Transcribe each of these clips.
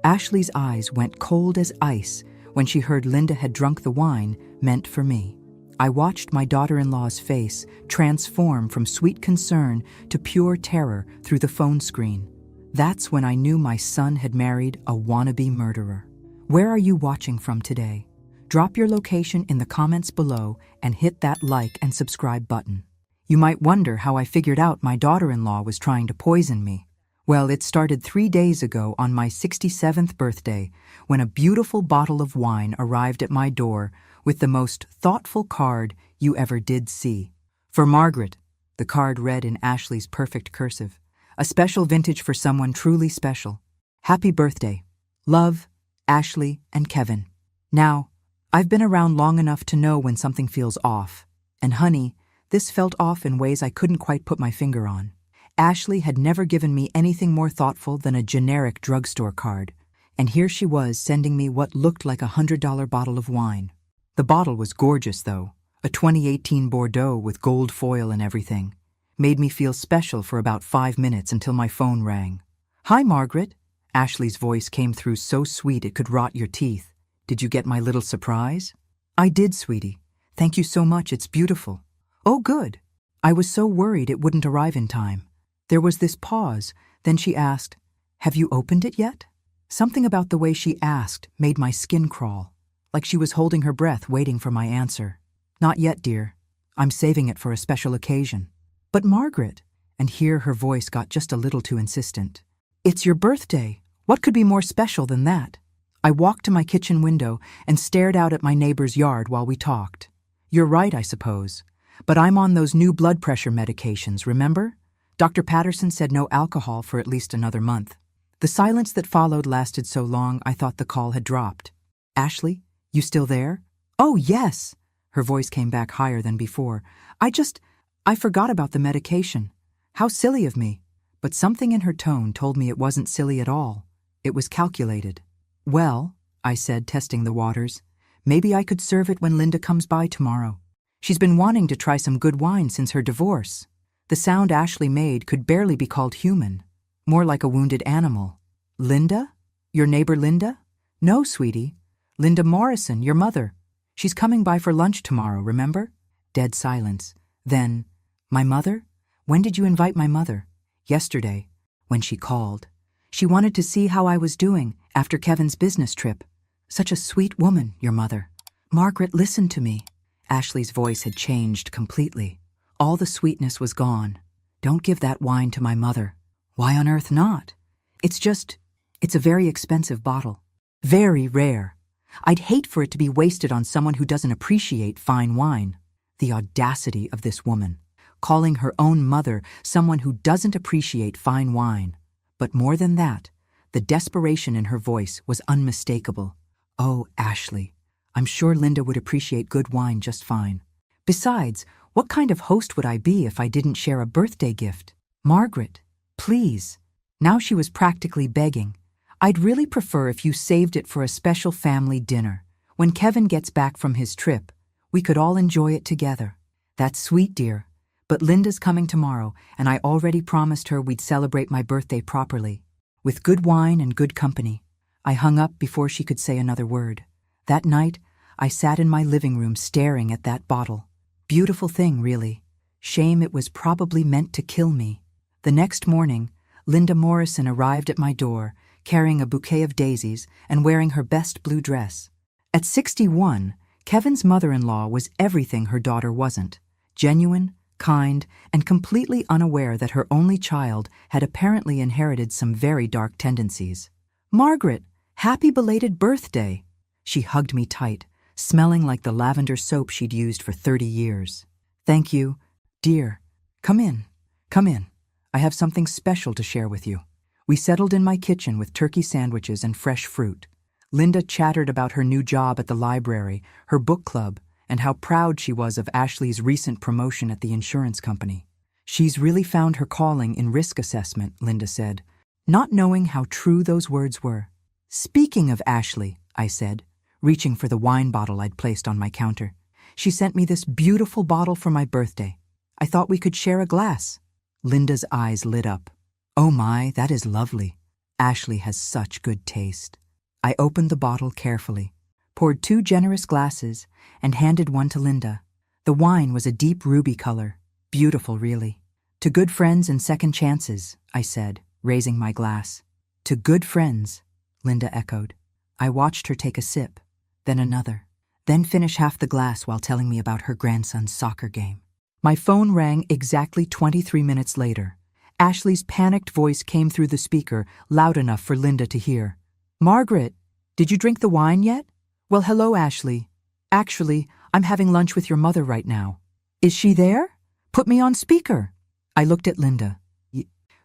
Ashley's eyes went cold as ice when she heard Linda had drunk the wine meant for me. I watched my daughter-in-law's face transform from sweet concern to pure terror through the phone screen. That's when I knew my son had married a wannabe murderer. Where are you watching from today? Drop your location in the comments below and hit that like and subscribe button. You might wonder how I figured out my daughter-in-law was trying to poison me. Well, it started 3 days ago on my 67th birthday when a beautiful bottle of wine arrived at my door with the most thoughtful card you ever did see. For Margaret, the card read in Ashley's perfect cursive. A special vintage for someone truly special. Happy birthday. Love, Ashley and Kevin. Now, I've been around long enough to know when something feels off. And honey, this felt off in ways I couldn't quite put my finger on. Ashley had never given me anything more thoughtful than a generic drugstore card. And here she was sending me what looked like a $100 bottle of wine. The bottle was gorgeous, though. A 2018 Bordeaux with gold foil and everything. Made me feel special for about 5 minutes until my phone rang. Hi, Margaret. Ashley's voice came through so sweet it could rot your teeth. Did you get my little surprise? I did, sweetie. Thank you so much, it's beautiful. Oh, good. I was so worried it wouldn't arrive in time. There was this pause, then she asked, Have you opened it yet? Something about the way she asked made my skin crawl, like she was holding her breath waiting for my answer. Not yet, dear. I'm saving it for a special occasion. But Margaret, and here her voice got just a little too insistent. It's your birthday. What could be more special than that? I walked to my kitchen window and stared out at my neighbor's yard while we talked. You're right, I suppose. But I'm on those new blood pressure medications, remember? Dr. Patterson said no alcohol for at least another month. The silence that followed lasted so long I thought the call had dropped. Ashley, you still there? Oh, yes. Her voice came back higher than before. I forgot about the medication. How silly of me. But something in her tone told me it wasn't silly at all. It was calculated. Well, I said, testing the waters, maybe I could serve it when Linda comes by tomorrow. She's been wanting to try some good wine since her divorce. The sound Ashley made could barely be called human, more like a wounded animal. Linda? Your neighbor Linda? No, sweetie. Linda Morrison, your mother. She's coming by for lunch tomorrow, remember? Dead silence. Then, my mother? When did you invite my mother? Yesterday, when she called. She wanted to see how I was doing after Kevin's business trip. Such a sweet woman, your mother. Margaret, listen to me. Ashley's voice had changed completely. All the sweetness was gone. Don't give that wine to my mother. Why on earth not? It's a very expensive bottle. Very rare. I'd hate for it to be wasted on someone who doesn't appreciate fine wine. The audacity of this woman. Calling her own mother someone who doesn't appreciate fine wine. But more than that, the desperation in her voice was unmistakable. Oh, Ashley, I'm sure Linda would appreciate good wine just fine. Besides, what kind of host would I be if I didn't share a birthday gift? Margaret, please. Now she was practically begging. I'd really prefer if you saved it for a special family dinner. When Kevin gets back from his trip, we could all enjoy it together. That's sweet, dear. But Linda's coming tomorrow, and I already promised her we'd celebrate my birthday properly. With good wine and good company. I hung up before she could say another word. That night, I sat in my living room staring at that bottle. Beautiful thing, really. Shame it was probably meant to kill me. The next morning, Linda Morrison arrived at my door, carrying a bouquet of daisies and wearing her best blue dress. At 61, Kevin's mother-in-law was everything her daughter wasn't. Genuine, kind, and completely unaware that her only child had apparently inherited some very dark tendencies. Margaret, happy belated birthday! She hugged me tight, smelling like the lavender soap she'd used for 30 years. Thank you, dear. Come in. Come in. I have something special to share with you. We settled in my kitchen with turkey sandwiches and fresh fruit. Linda chattered about her new job at the library, her book club, and how proud she was of Ashley's recent promotion at the insurance company. She's really found her calling in risk assessment, Linda said, not knowing how true those words were. Speaking of Ashley, I said, reaching for the wine bottle I'd placed on my counter. She sent me this beautiful bottle for my birthday. I thought we could share a glass. Linda's eyes lit up. Oh my, that is lovely. Ashley has such good taste. I opened the bottle carefully, poured 2 generous glasses, and handed one to Linda. The wine was a deep ruby color. Beautiful, really. To good friends and second chances, I said, raising my glass. To good friends, Linda echoed. I watched her take a sip, then another, then finish half the glass while telling me about her grandson's soccer game. My phone rang exactly 23 minutes later. Ashley's panicked voice came through the speaker, loud enough for Linda to hear. "Margaret, did you drink the wine yet?" "Well, hello, Ashley. Actually, I'm having lunch with your mother right now." "Is she there? Put me on speaker." I looked at Linda,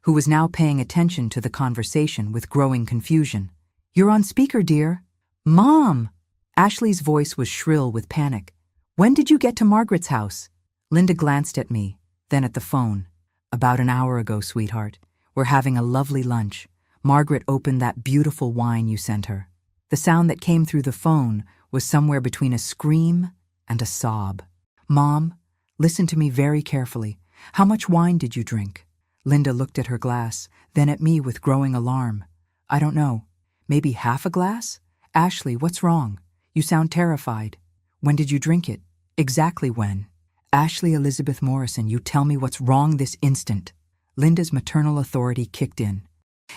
who was now paying attention to the conversation with growing confusion. "You're on speaker, dear." "Mom!" Ashley's voice was shrill with panic. "When did you get to Margaret's house?" Linda glanced at me, then at the phone. "About an hour ago, sweetheart. We're having a lovely lunch. Margaret opened that beautiful wine you sent her." The sound that came through the phone was somewhere between a scream and a sob. "Mom, listen to me very carefully. How much wine did you drink?" Linda looked at her glass, then at me with growing alarm. "I don't know. Maybe half a glass?" "Ashley, what's wrong? You sound terrified. When did you drink it? Exactly when?" "Ashley Elizabeth Morrison, you tell me what's wrong this instant." Linda's maternal authority kicked in,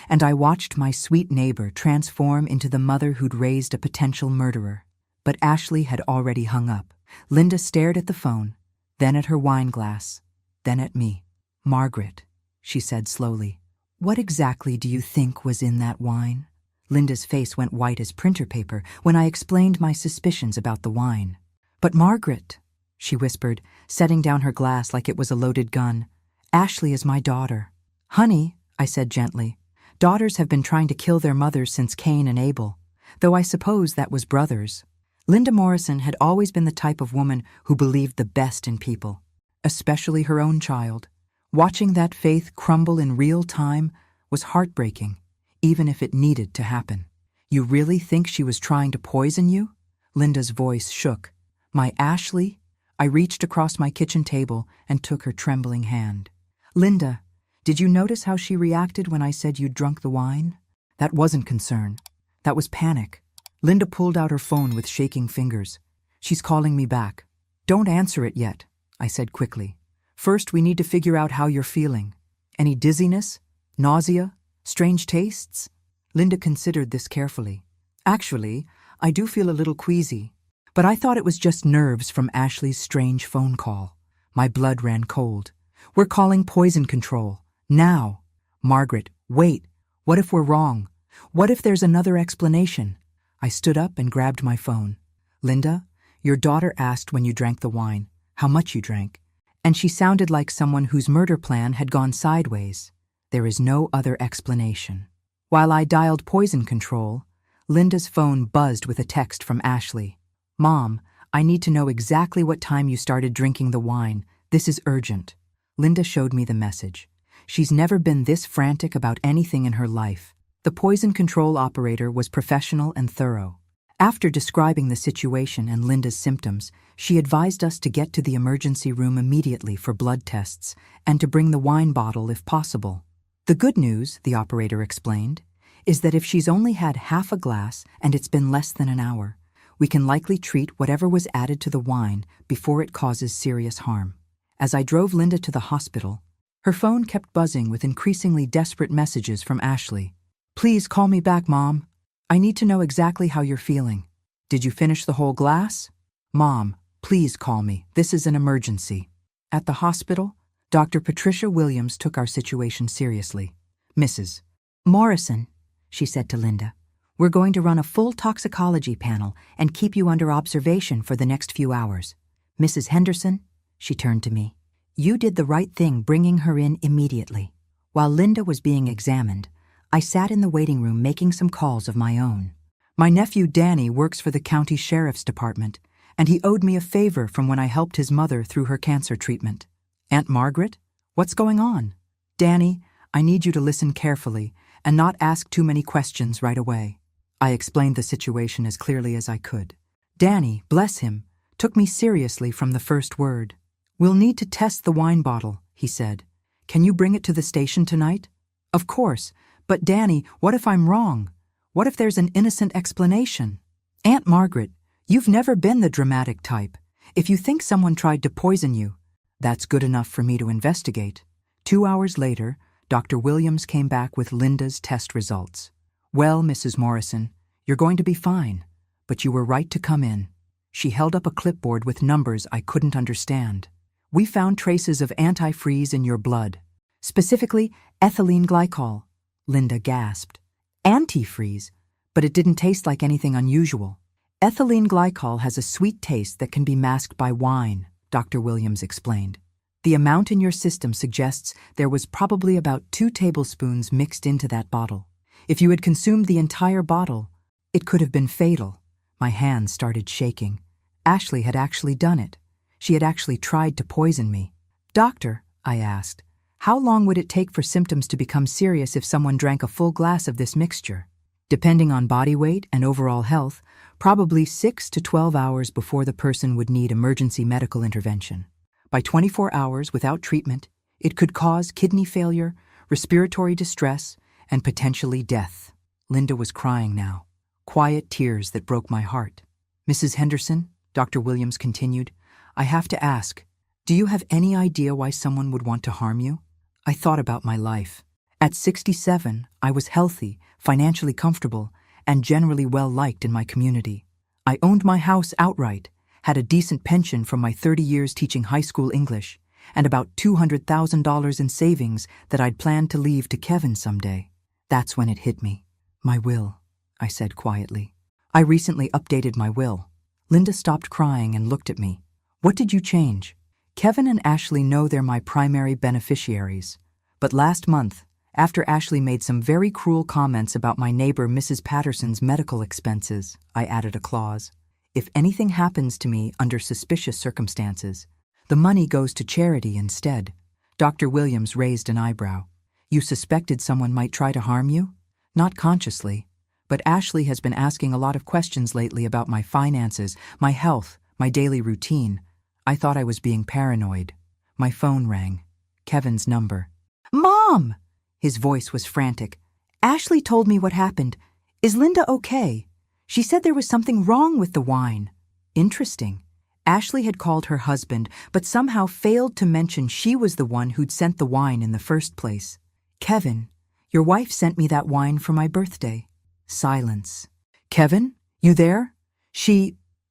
and I watched my sweet neighbor transform into the mother who'd raised a potential murderer. But Ashley had already hung up. Linda stared at the phone, then at her wine glass, then at me. "Margaret," she said slowly, "what exactly do you think was in that wine?" Linda's face went white as printer paper when I explained my suspicions about the wine. "But Margaret," she whispered, setting down her glass like it was a loaded gun, "Ashley is my daughter." "Honey," I said gently, "daughters have been trying to kill their mothers since Cain and Abel, though I suppose that was brothers." Linda Morrison had always been the type of woman who believed the best in people, especially her own child. Watching that faith crumble in real time was heartbreaking, even if it needed to happen. "You really think she was trying to poison you?" Linda's voice shook. "My Ashley?" I reached across my kitchen table and took her trembling hand. "Linda, did you notice how she reacted when I said you'd drunk the wine?" "That wasn't concern. That was panic." Linda pulled out her phone with shaking fingers. "She's calling me back." "Don't answer it yet," I said quickly. "First, we need to figure out how you're feeling. Any dizziness? Nausea? Strange tastes?" Linda considered this carefully. "Actually, I do feel a little queasy, but I thought it was just nerves from Ashley's strange phone call." My blood ran cold. "We're calling poison control. Now." "Margaret, wait. What if we're wrong? What if there's another explanation?" I stood up and grabbed my phone. "Linda, your daughter asked when you drank the wine, how much you drank, and she sounded like someone whose murder plan had gone sideways. There is no other explanation." While I dialed poison control, Linda's phone buzzed with a text from Ashley. "Mom, I need to know exactly what time you started drinking the wine. This is urgent." Linda showed me the message. She's never been this frantic about anything in her life. The poison control operator was professional and thorough. After describing the situation and Linda's symptoms, she advised us to get to the emergency room immediately for blood tests and to bring the wine bottle if possible. "The good news," the operator explained, "is that if she's only had half a glass and it's been less than an hour, we can likely treat whatever was added to the wine before it causes serious harm." As I drove Linda to the hospital, her phone kept buzzing with increasingly desperate messages from Ashley. "Please call me back, Mom. I need to know exactly how you're feeling. Did you finish the whole glass? Mom, please call me. This is an emergency." At the hospital, Dr. Patricia Williams took our situation seriously. "Mrs. Morrison," she said to Linda, "we're going to run a full toxicology panel and keep you under observation for the next few hours. Mrs. Henderson," she turned to me, "you did the right thing bringing her in immediately." While Linda was being examined, I sat in the waiting room making some calls of my own. My nephew Danny works for the county sheriff's department, and he owed me a favor from when I helped his mother through her cancer treatment. "Aunt Margaret, what's going on?" "Danny, I need you to listen carefully and not ask too many questions right away." I explained the situation as clearly as I could. Danny, bless him, took me seriously from the first word. "We'll need to test the wine bottle," he said. "Can you bring it to the station tonight?" "Of course, But Danny, what if I'm wrong? What if there's an innocent explanation? Aunt Margaret, you've never been the dramatic type. If you think someone tried to poison you, that's good enough for me to investigate. 2 hours later, Dr. Williams came back with Linda's test results. Well, Mrs. Morrison, you're going to be fine, but you were right to come in. She held up a clipboard with numbers I couldn't understand. We found traces of antifreeze in your blood, specifically ethylene glycol. Linda gasped. Antifreeze? But it didn't taste like anything unusual. Ethylene glycol has a sweet taste that can be masked by wine, Dr. Williams explained. The amount in your system suggests there was probably about 2 tablespoons mixed into that bottle. If you had consumed the entire bottle, it could have been fatal. My hands started shaking. Ashley had actually done it. She had actually tried to poison me. Doctor, I asked, how long would it take for symptoms to become serious if someone drank a full glass of this mixture? Depending on body weight and overall health, probably 6 to 12 hours before the person would need emergency medical intervention. By 24 hours without treatment, it could cause kidney failure, respiratory distress, and potentially death. Linda was crying now, quiet tears that broke my heart. Mrs. Henderson, Dr. Williams continued, I have to ask, do you have any idea why someone would want to harm you? I thought about my life. At 67, I was healthy, financially comfortable, and generally well-liked in my community. I owned my house outright, had a decent pension from my 30 years teaching high school English, and about $200,000 in savings that I'd planned to leave to Kevin someday. That's when it hit me. My will, I said quietly. I recently updated my will. Linda stopped crying and looked at me. What did you change? Kevin and Ashley know they're my primary beneficiaries. But last month, after Ashley made some very cruel comments about my neighbor Mrs. Patterson's medical expenses, I added a clause. If anything happens to me under suspicious circumstances, the money goes to charity instead. Dr. Williams raised an eyebrow. You suspected someone might try to harm you? Not consciously, but Ashley has been asking a lot of questions lately about my finances, my health, my daily routine. I thought I was being paranoid. My phone rang. Kevin's number. Mom! His voice was frantic. Ashley told me what happened. Is Linda okay? She said there was something wrong with the wine. Interesting. Ashley had called her husband, but somehow failed to mention she was the one who'd sent the wine in the first place. Kevin, your wife sent me that wine for my birthday. Silence. Kevin, you there?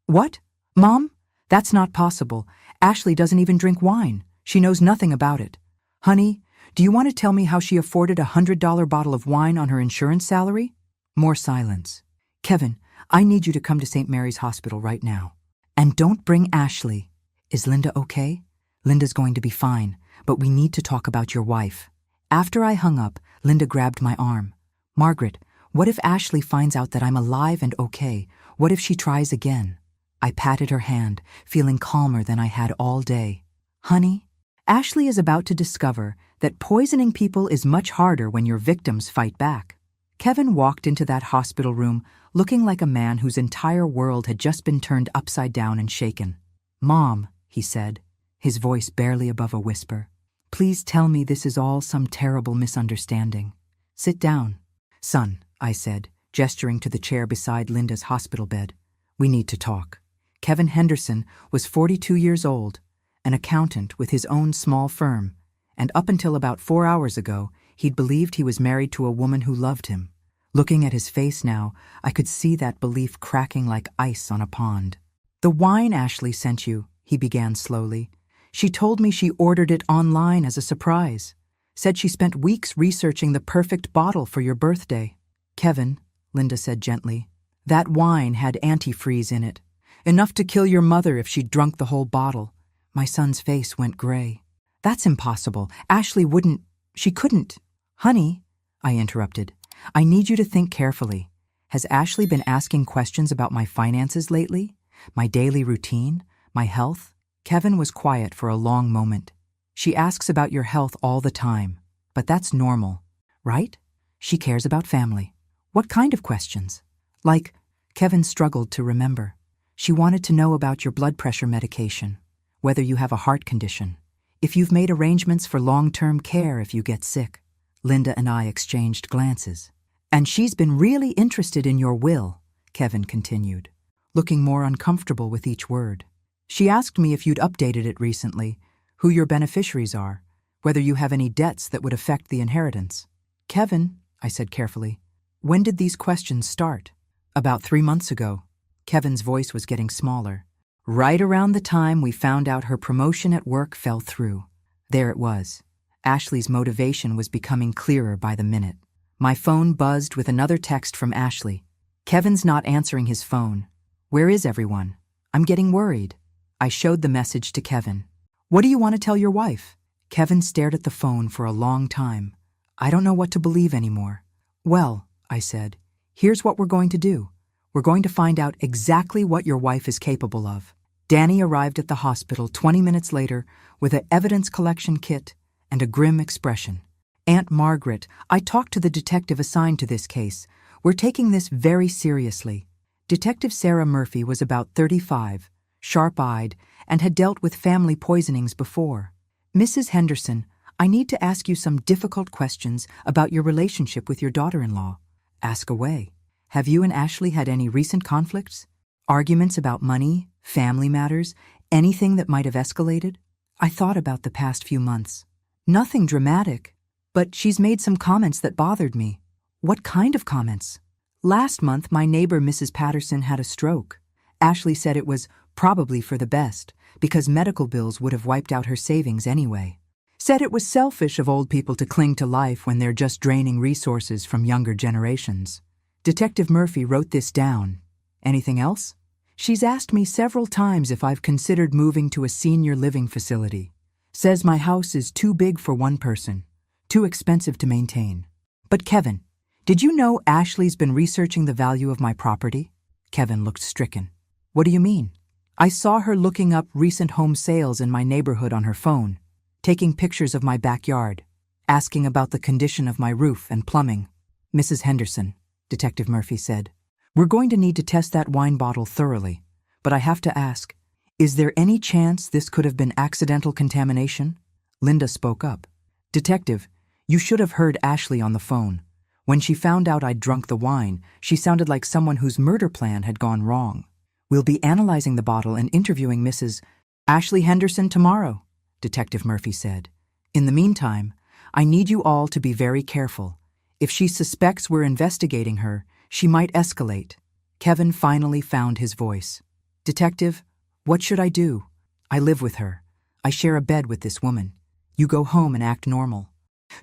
What? Mom? That's not possible. Ashley doesn't even drink wine. She knows nothing about it. Honey, do you want to tell me how she afforded a $100 bottle of wine on her insurance salary? More silence. Kevin, I need you to come to St. Mary's Hospital right now. And don't bring Ashley. Is Linda okay? Linda's going to be fine, but we need to talk about your wife. After I hung up, Linda grabbed my arm. Margaret, what if Ashley finds out that I'm alive and okay? What if she tries again? I patted her hand, feeling calmer than I had all day. Honey, Ashley is about to discover that poisoning people is much harder when your victims fight back. Kevin walked into that hospital room looking like a man whose entire world had just been turned upside down and shaken. Mom, he said, his voice barely above a whisper, please tell me this is all some terrible misunderstanding. Sit down. Son, I said, gesturing to the chair beside Linda's hospital bed. We need to talk. Kevin Henderson was 42 years old, an accountant with his own small firm, and up until about 4 hours ago, he'd believed he was married to a woman who loved him. Looking at his face now, I could see that belief cracking like ice on a pond. The wine Ashley sent you, he began slowly. She told me she ordered it online as a surprise. Said she spent weeks researching the perfect bottle for your birthday. Kevin, Linda said gently, that wine had antifreeze in it. Enough to kill your mother if she'd drunk the whole bottle. My son's face went gray. That's impossible. Ashley wouldn't. She couldn't. Honey, I interrupted, I need you to think carefully. Has Ashley been asking questions about my finances lately? My daily routine? My health? Kevin was quiet for a long moment. She asks about your health all the time, but that's normal, right? She cares about family. What kind of questions? Kevin struggled to remember. She wanted to know about your blood pressure medication, whether you have a heart condition, if you've made arrangements for long-term care if you get sick. Linda and I exchanged glances. And she's been really interested in your will, Kevin continued, looking more uncomfortable with each word. She asked me if you'd updated it recently, who your beneficiaries are, whether you have any debts that would affect the inheritance. Kevin, I said carefully, when did these questions start? About 3 months ago. Kevin's voice was getting smaller. Right around the time we found out her promotion at work fell through. There it was. Ashley's motivation was becoming clearer by the minute. My phone buzzed with another text from Ashley. Kevin's not answering his phone. Where is everyone? I'm getting worried. I showed the message to Kevin. What do you want to tell your wife? Kevin stared at the phone for a long time. I don't know what to believe anymore. Well, I said, here's what we're going to do. We're going to find out exactly what your wife is capable of. Danny arrived at the hospital 20 minutes later with an evidence collection kit and a grim expression. Aunt Margaret, I talked to the detective assigned to this case. We're taking this very seriously. Detective Sarah Murphy was about 35, sharp-eyed, and had dealt with family poisonings before. Mrs. Henderson, I need to ask you some difficult questions about your relationship with your daughter-in-law. Ask away. Have you and Ashley had any recent conflicts? Arguments about money, family matters, anything that might have escalated? I thought about the past few months. Nothing dramatic, but she's made some comments that bothered me. What kind of comments? Last month, my neighbor Mrs. Patterson had a stroke. Ashley said it was probably for the best, because medical bills would have wiped out her savings anyway. Said it was selfish of old people to cling to life when they're just draining resources from younger generations. Detective Murphy wrote this down. Anything else? She's asked me several times if I've considered moving to a senior living facility. Says my house is too big for one person, too expensive to maintain. But Kevin, did you know Ashley's been researching the value of my property? Kevin looked stricken. What do you mean? I saw her looking up recent home sales in my neighborhood on her phone, taking pictures of my backyard, asking about the condition of my roof and plumbing. Mrs. Henderson, Detective Murphy said, we're going to need to test that wine bottle thoroughly, but I have to ask, is there any chance this could have been accidental contamination? Linda spoke up. Detective, you should have heard Ashley on the phone. When she found out I'd drunk the wine, she sounded like someone whose murder plan had gone wrong. We'll be analyzing the bottle and interviewing Mrs. Ashley Henderson tomorrow, Detective Murphy said. In the meantime, I need you all to be very careful. If she suspects we're investigating her, she might escalate. Kevin finally found his voice. Detective, what should I do? I live with her. I share a bed with this woman. You go home and act normal.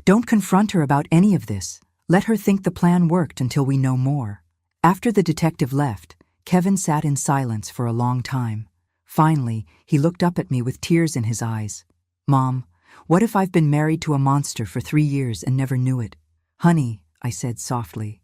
Don't confront her about any of this. Let her think the plan worked until we know more. After the detective left, Kevin sat in silence for a long time. Finally, he looked up at me with tears in his eyes. Mom, what if I've been married to a monster for 3 years and never knew it? Honey, I said softly,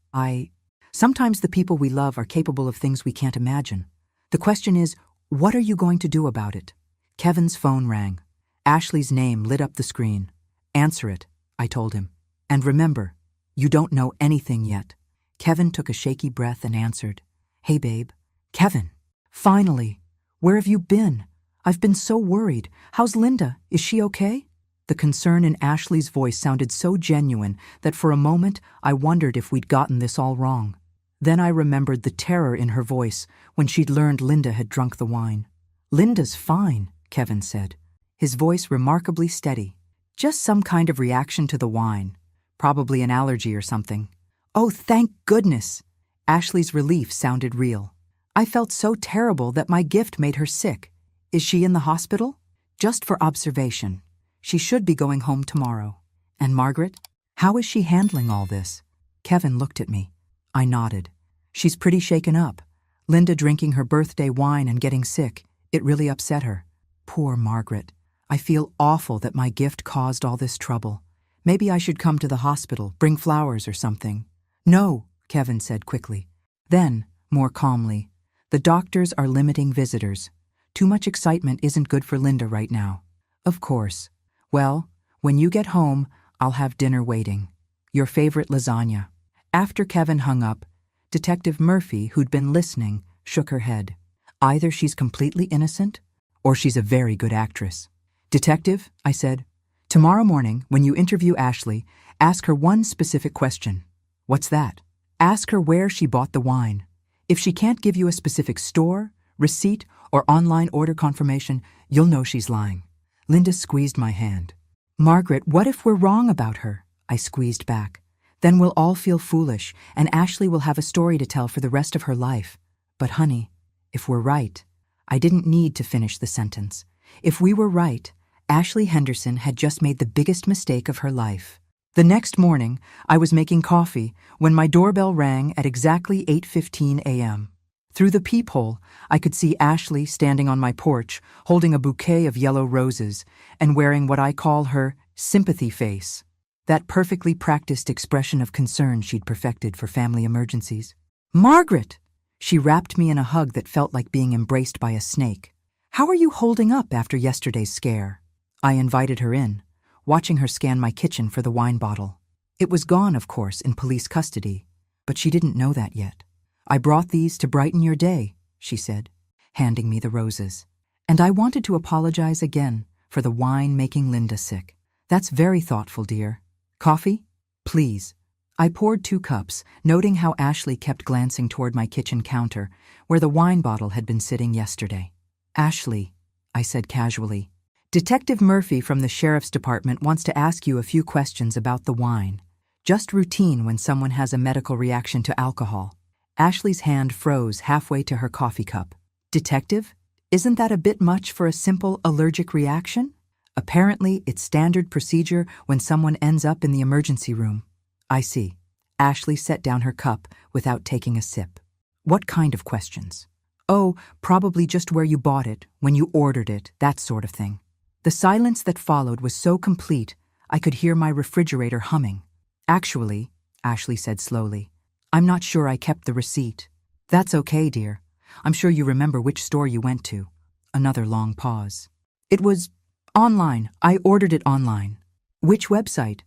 sometimes the people we love are capable of things we can't imagine. The question is, what are you going to do about it? Kevin's phone rang. Ashley's name lit up the screen. Answer it, I told him. And remember, you don't know anything yet. Kevin took a shaky breath and answered, Hey, babe. Kevin, finally. Where have you been? I've been so worried. How's Linda? Is she okay? The concern in Ashley's voice sounded so genuine that for a moment I wondered if we'd gotten this all wrong. Then I remembered the terror in her voice when she'd learned Linda had drunk the wine. Linda's fine, Kevin said, his voice remarkably steady. Just some kind of reaction to the wine. Probably an allergy or something. Oh, thank goodness! Ashley's relief sounded real. I felt so terrible that my gift made her sick. Is she in the hospital? Just for observation. She should be going home tomorrow. And Margaret? How is she handling all this? Kevin looked at me. I nodded. She's pretty shaken up. Linda drinking her birthday wine and getting sick. It really upset her. Poor Margaret. I feel awful that my gift caused all this trouble. Maybe I should come to the hospital, bring flowers or something. No, Kevin said quickly. Then, more calmly, the doctors are limiting visitors. Too much excitement isn't good for Linda right now. Of course. Well, when you get home, I'll have dinner waiting. Your favorite lasagna. After Kevin hung up, Detective Murphy, who'd been listening, shook her head. Either she's completely innocent, or she's a very good actress. Detective, I said, tomorrow morning, when you interview Ashley, Ask her one specific question. What's that? Ask her where she bought the wine. If she can't give you a specific store, receipt, or online order confirmation, you'll know she's lying. Linda squeezed my hand. Margaret, what if we're wrong about her? I squeezed back. Then we'll all feel foolish, and Ashley will have a story to tell for the rest of her life. But honey, if we're right, I didn't need to finish the sentence. If we were right, Ashley Henderson had just made the biggest mistake of her life. The next morning, I was making coffee when my doorbell rang at exactly 8:15 a.m. Through the peephole, I could see Ashley standing on my porch, holding a bouquet of yellow roses and wearing what I call her sympathy face, that perfectly practiced expression of concern she'd perfected for family emergencies. Margaret! She wrapped me in a hug that felt like being embraced by a snake. How are you holding up after yesterday's scare? I invited her in, watching her scan my kitchen for the wine bottle. It was gone, of course, in police custody, but she didn't know that yet. I brought these to brighten your day, she said, handing me the roses. And I wanted to apologize again for the wine making Linda sick. That's very thoughtful, dear. Coffee? Please. I poured 2 cups, noting how Ashley kept glancing toward my kitchen counter, where the wine bottle had been sitting yesterday. Ashley, I said casually, Detective Murphy from the Sheriff's Department wants to ask you a few questions about the wine. Just routine when someone has a medical reaction to alcohol. Ashley's hand froze halfway to her coffee cup. Detective? Isn't that a bit much for a simple allergic reaction? Apparently, it's standard procedure when someone ends up in the emergency room. I see. Ashley set down her cup without taking a sip. What kind of questions? Oh, probably just where you bought it, when you ordered it, that sort of thing. The silence that followed was so complete, I could hear my refrigerator humming. Actually, Ashley said slowly, I'm not sure I kept the receipt. That's okay, dear. I'm sure you remember which store you went to. Another long pause. It was online. I ordered it online. Which website?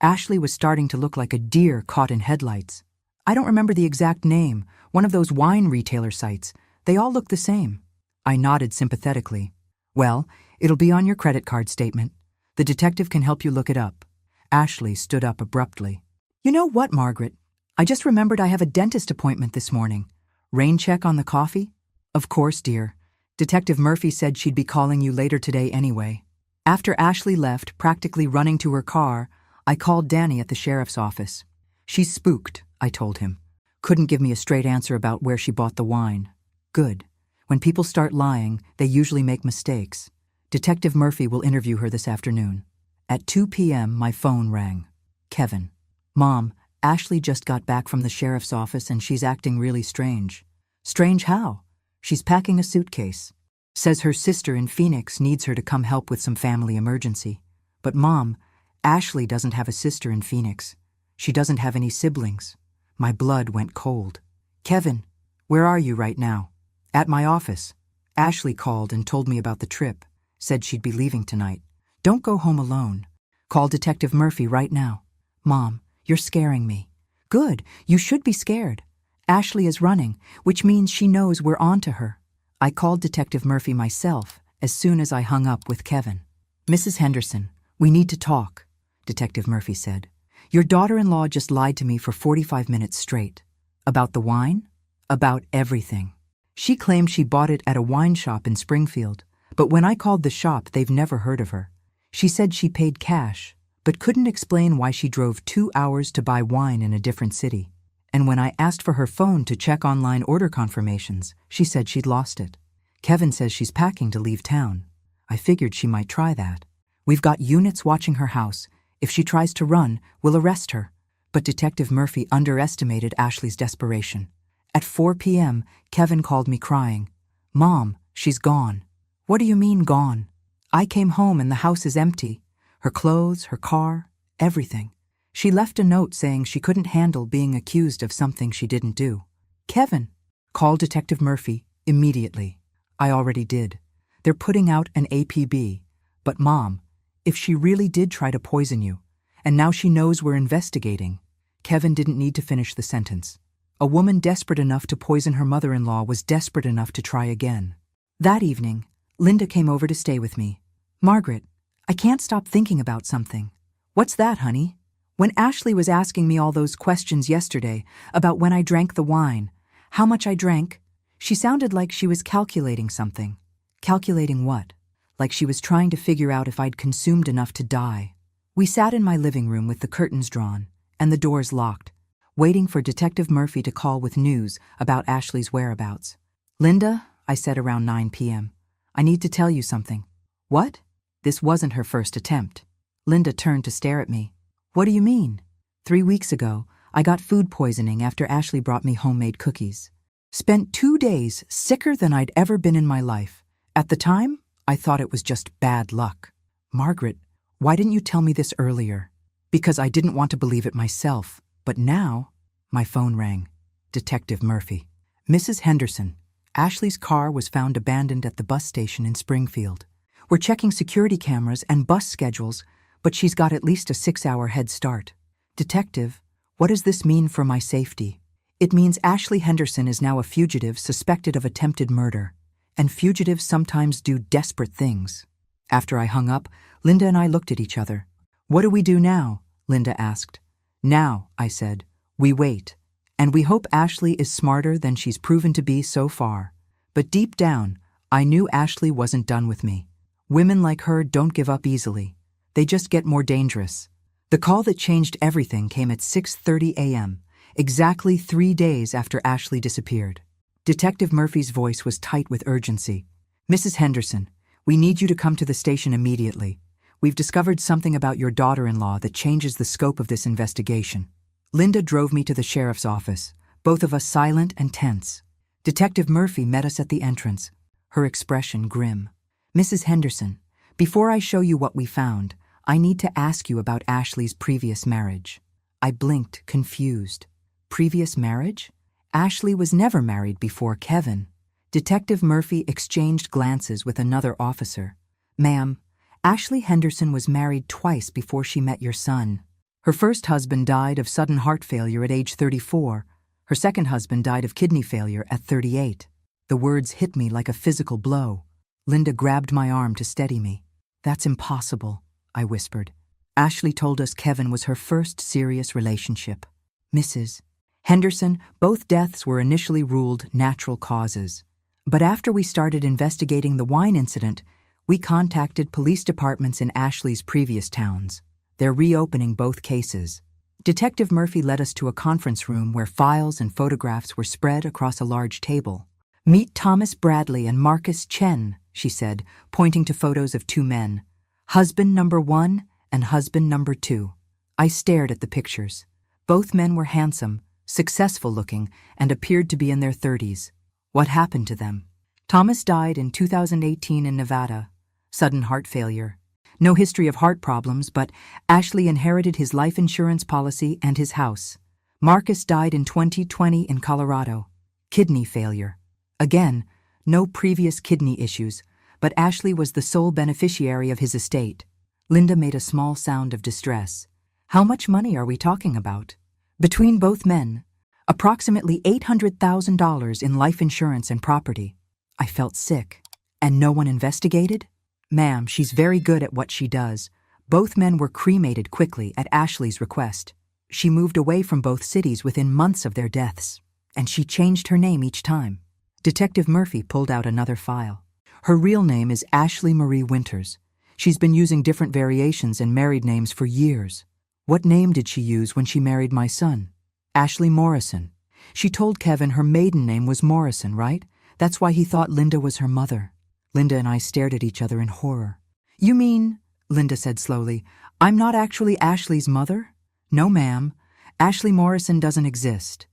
Ashley was starting to look like a deer caught in headlights. I don't remember the exact name, one of those wine retailer sites. They all look the same. I nodded sympathetically. Well, it'll be on your credit card statement. The detective can help you look it up. Ashley stood up abruptly. You know what, Margaret? I just remembered I have a dentist appointment this morning. Rain check on the coffee? Of course, dear. Detective Murphy said she'd be calling you later today anyway. After Ashley left, practically running to her car, I called Danny at the sheriff's office. She's spooked, I told him. Couldn't give me a straight answer about where she bought the wine. Good. When people start lying, they usually make mistakes. Detective Murphy will interview her this afternoon. At 2 p.m., my phone rang. Kevin. Mom, Ashley just got back from the sheriff's office and she's acting really strange. Strange how? She's packing a suitcase. Says her sister in Phoenix needs her to come help with some family emergency. But Mom, Ashley doesn't have a sister in Phoenix. She doesn't have any siblings. My blood went cold. Kevin, where are you right now? At my office. Ashley called and told me about the trip. Said she'd be leaving tonight. Don't go home alone. Call Detective Murphy right now. Mom, you're scaring me. Good, you should be scared. Ashley is running, which means she knows we're on to her. I called Detective Murphy myself as soon as I hung up with Kevin. Mrs. Henderson, we need to talk, Detective Murphy said. Your daughter-in-law just lied to me for 45 minutes straight. About the wine? About everything. She claimed she bought it at a wine shop in Springfield, but when I called the shop, they've never heard of her. She said she paid cash, but couldn't explain why she drove 2 hours to buy wine in a different city. And when I asked for her phone to check online order confirmations, she said she'd lost it. Kevin says she's packing to leave town. I figured she might try that. We've got units watching her house. If she tries to run, we'll arrest her. But Detective Murphy underestimated Ashley's desperation. At 4 p.m., Kevin called me crying. Mom, she's gone. What do you mean gone? I came home and the house is empty. Her clothes, her car, everything. She left a note saying she couldn't handle being accused of something she didn't do. Kevin, call Detective Murphy immediately. I already did. They're putting out an APB. But Mom, if she really did try to poison you, and now she knows we're investigating. Kevin didn't need to finish the sentence. A woman desperate enough to poison her mother-in-law was desperate enough to try again. That evening, Linda came over to stay with me. Margaret, I can't stop thinking about something. What's that, honey? When Ashley was asking me all those questions yesterday about when I drank the wine, how much I drank, she sounded like she was calculating something. Calculating what? Like she was trying to figure out if I'd consumed enough to die. We sat in my living room with the curtains drawn and the doors locked, waiting for Detective Murphy to call with news about Ashley's whereabouts. "Linda," I said around 9 p.m., "I need to tell you something." "What?" This wasn't her first attempt. Linda turned to stare at me. "What do you mean?" 3 weeks ago, I got food poisoning after Ashley brought me homemade cookies. Spent 2 days sicker than I'd ever been in my life. At the time, I thought it was just bad luck. "Margaret, why didn't you tell me this earlier?" "Because I didn't want to believe it myself. But now," my phone rang. Detective Murphy. "Mrs. Henderson, Ashley's car was found abandoned at the bus station in Springfield. We're checking security cameras and bus schedules, but she's got at least a 6-hour head start. Detective, what does this mean for my safety?" "It means Ashley Henderson is now a fugitive suspected of attempted murder. And fugitives sometimes do desperate things." After I hung up, Linda and I looked at each other. "What do we do now?" Linda asked. "Now," I said, "we wait. And we hope Ashley is smarter than she's proven to be so far." But deep down, I knew Ashley wasn't done with me. Women like her don't give up easily. They just get more dangerous. The call that changed everything came at 6:30 a.m., exactly 3 days after Ashley disappeared. Detective Murphy's voice was tight with urgency. "Mrs. Henderson, we need you to come to the station immediately. We've discovered something about your daughter-in-law that changes the scope of this investigation." Linda drove me to the sheriff's office, both of us silent and tense. Detective Murphy met us at the entrance, her expression grim. "Mrs. Henderson, before I show you what we found, I need to ask you about Ashley's previous marriage." I blinked, confused. Previous marriage? Ashley was never married before Kevin. Detective Murphy exchanged glances with another officer. "Ma'am, Ashley Henderson was married twice before she met your son. Her first husband died of sudden heart failure at age 34. Her second husband died of kidney failure at 38. The words hit me like a physical blow. Linda grabbed my arm to steady me. "That's impossible," I whispered. "Ashley told us Kevin was her first serious relationship." "Mrs. Henderson, both deaths were initially ruled natural causes. But after we started investigating the wine incident, we contacted police departments in Ashley's previous towns. They're reopening both cases." Detective Murphy led us to a conference room where files and photographs were spread across a large table. "Meet Thomas Bradley and Marcus Chen," she said, pointing to photos of 2 men. "Husband number 1 and husband number 2. I stared at the pictures. Both men were handsome, successful-looking, and appeared to be in their 30s. What happened to them? Thomas died in 2018 in Nevada. Sudden heart failure. No history of heart problems, but Ashley inherited his life insurance policy and his house. Marcus died in 2020 in Colorado. Kidney failure. Again, no previous kidney issues, but Ashley was the sole beneficiary of his estate." Linda made a small sound of distress. "How much money are we talking about?" "Between both men, approximately $800,000 in life insurance and property." I felt sick. "And no one investigated?" "Ma'am, she's very good at what she does. Both men were cremated quickly at Ashley's request. She moved away from both cities within months of their deaths, and she changed her name each time." Detective Murphy pulled out another file. "Her real name is Ashley Marie Winters. She's been using different variations and married names for years." "What name did she use when she married my son?" "Ashley Morrison. She told Kevin her maiden name was Morrison, right? That's why he thought Linda was her mother." Linda and I stared at each other in horror. "You mean," Linda said slowly, "I'm not actually Ashley's mother?" "No, ma'am. Ashley Morrison doesn't exist.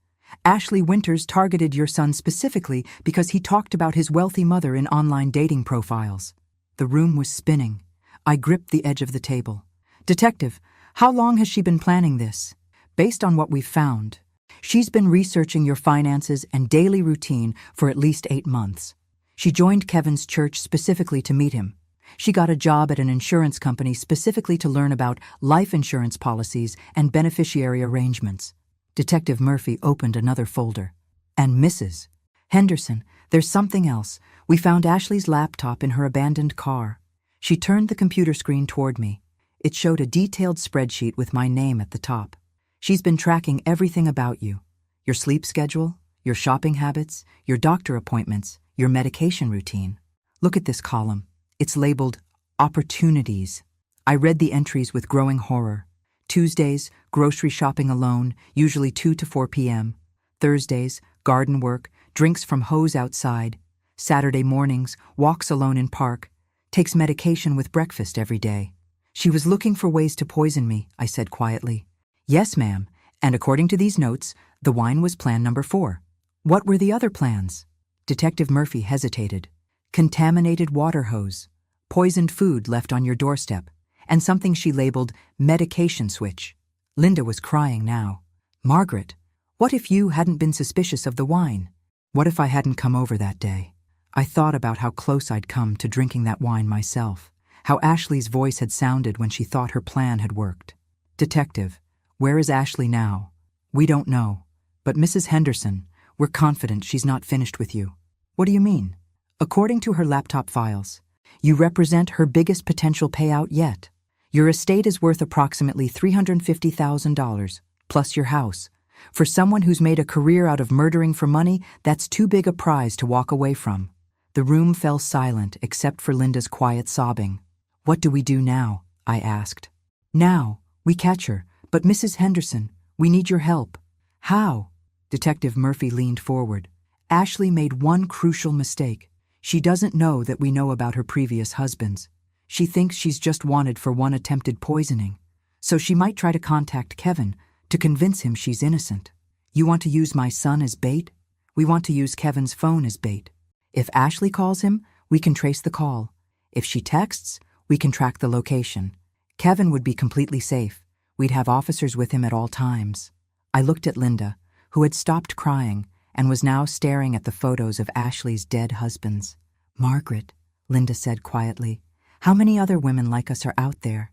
Ashley Winters targeted your son specifically because he talked about his wealthy mother in online dating profiles." The room was spinning. I gripped the edge of the table. "Detective, how long has she been planning this?" "Based on what we've found, she's been researching your finances and daily routine for at least 8 months. She joined Kevin's church specifically to meet him. She got a job at an insurance company specifically to learn about life insurance policies and beneficiary arrangements." Detective Murphy opened another folder. "And Mrs. Henderson, there's something else. We found Ashley's laptop in her abandoned car." She turned the computer screen toward me. It showed a detailed spreadsheet with my name at the top. She's been tracking everything about you. Your sleep schedule, your shopping habits, your doctor appointments, your medication routine. Look at this column. It's labeled Opportunities. I read the entries with growing horror. Tuesdays, grocery shopping alone, usually 2 to 4 p.m. Thursdays, garden work, drinks from hose outside. Saturday mornings, walks alone in park. Takes medication with breakfast every day. She was looking for ways to poison me, I said quietly. Yes, ma'am, and according to these notes, the wine was plan number 4. What were the other plans? Detective Murphy hesitated. Contaminated water hose, poisoned food left on your doorstep, and something she labeled medication switch. Linda was crying now. Margaret, what if you hadn't been suspicious of the wine? What if I hadn't come over that day? I thought about how close I'd come to drinking that wine myself, how Ashley's voice had sounded when she thought her plan had worked. Detective, where is Ashley now? We don't know, but Mrs. Henderson, we're confident she's not finished with you. What do you mean? According to her laptop files, you represent her biggest potential payout yet. Your estate is worth approximately $350,000, plus your house. For someone who's made a career out of murdering for money, that's too big a prize to walk away from. The room fell silent except for Linda's quiet sobbing. What do we do now? I asked. Now, we catch her, but Mrs. Henderson, we need your help. How? Detective Murphy leaned forward. Ashley made one crucial mistake. She doesn't know that we know about her previous husbands. She thinks she's just wanted for one attempted poisoning. So she might try to contact Kevin to convince him she's innocent. You want to use my son as bait? We want to use Kevin's phone as bait. If Ashley calls him, we can trace the call. If she texts, we can track the location. Kevin would be completely safe. We'd have officers with him at all times. I looked at Linda, who had stopped crying and was now staring at the photos of Ashley's dead husbands. Margaret, Linda said quietly, how many other women like us are out there?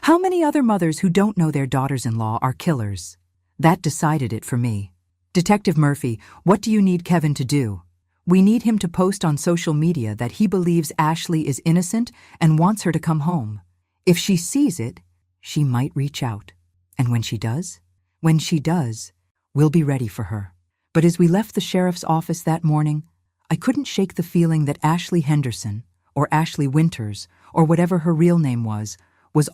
How many other mothers who don't know their daughters-in-law are killers? That decided it for me. Detective Murphy, what do you need Kevin to do? We need him to post on social media that he believes Ashley is innocent and wants her to come home. If she sees it, she might reach out. And when she does, we'll be ready for her. But as we left the sheriff's office that morning, I couldn't shake the feeling that Ashley Henderson, or Ashley Winters, or whatever her real name was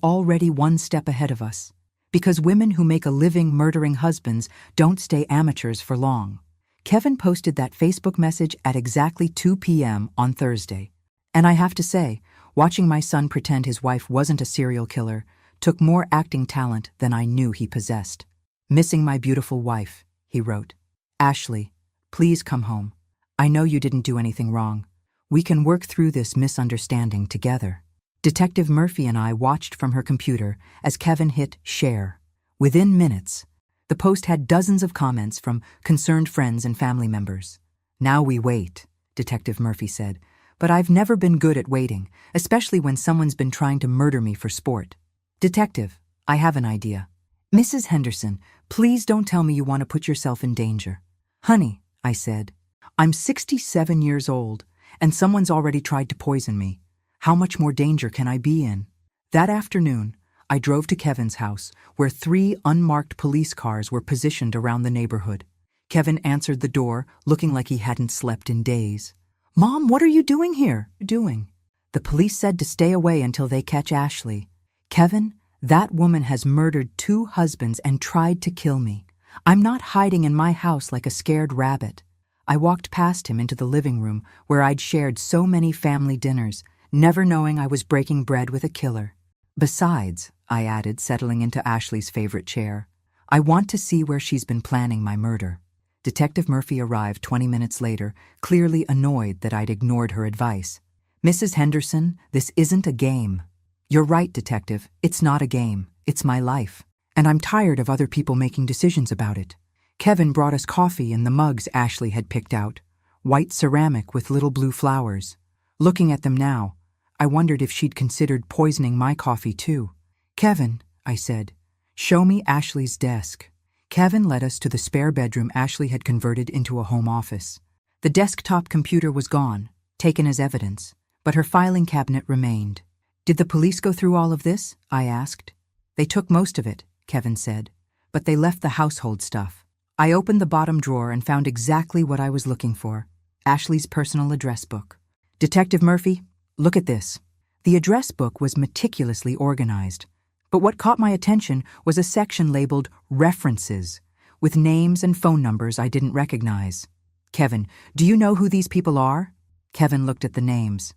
already one step ahead of us. Because women who make a living murdering husbands don't stay amateurs for long. Kevin posted that Facebook message at exactly 2 p.m. on Thursday. And I have to say, watching my son pretend his wife wasn't a serial killer took more acting talent than I knew he possessed. Missing my beautiful wife, he wrote. Ashley, please come home. I know you didn't do anything wrong. We can work through this misunderstanding together. Detective Murphy and I watched from her computer as Kevin hit share. Within minutes, the post had dozens of comments from concerned friends and family members. Now we wait, Detective Murphy said, but I've never been good at waiting, especially when someone's been trying to murder me for sport. Detective, I have an idea. Mrs. Henderson, please don't tell me you want to put yourself in danger. Honey, I said, I'm 67 years old, and someone's already tried to poison me. How much more danger can I be in? That afternoon, I drove to Kevin's house, where 3 unmarked police cars were positioned around the neighborhood. Kevin answered the door, looking like he hadn't slept in days. Mom, what are you doing here? The police said to stay away until they catch Ashley. Kevin, that woman has murdered 2 husbands and tried to kill me. I'm not hiding in my house like a scared rabbit. I walked past him into the living room where I'd shared so many family dinners, never knowing I was breaking bread with a killer. Besides, I added, settling into Ashley's favorite chair, I want to see where she's been planning my murder. Detective Murphy arrived 20 minutes later, clearly annoyed that I'd ignored her advice. Mrs. Henderson, this isn't a game. You're right, Detective. It's not a game. It's my life. And I'm tired of other people making decisions about it. Kevin brought us coffee in the mugs Ashley had picked out, white ceramic with little blue flowers. Looking at them now, I wondered if she'd considered poisoning my coffee too. Kevin, I said, show me Ashley's desk. Kevin led us to the spare bedroom Ashley had converted into a home office. The desktop computer was gone, taken as evidence, but her filing cabinet remained. Did the police go through all of this? I asked. They took most of it, Kevin said, but they left the household stuff. I opened the bottom drawer and found exactly what I was looking for: Ashley's personal address book. Detective Murphy, look at this. The address book was meticulously organized, but what caught my attention was a section labeled References, with names and phone numbers I didn't recognize. Kevin, do you know who these people are? Kevin looked at the names.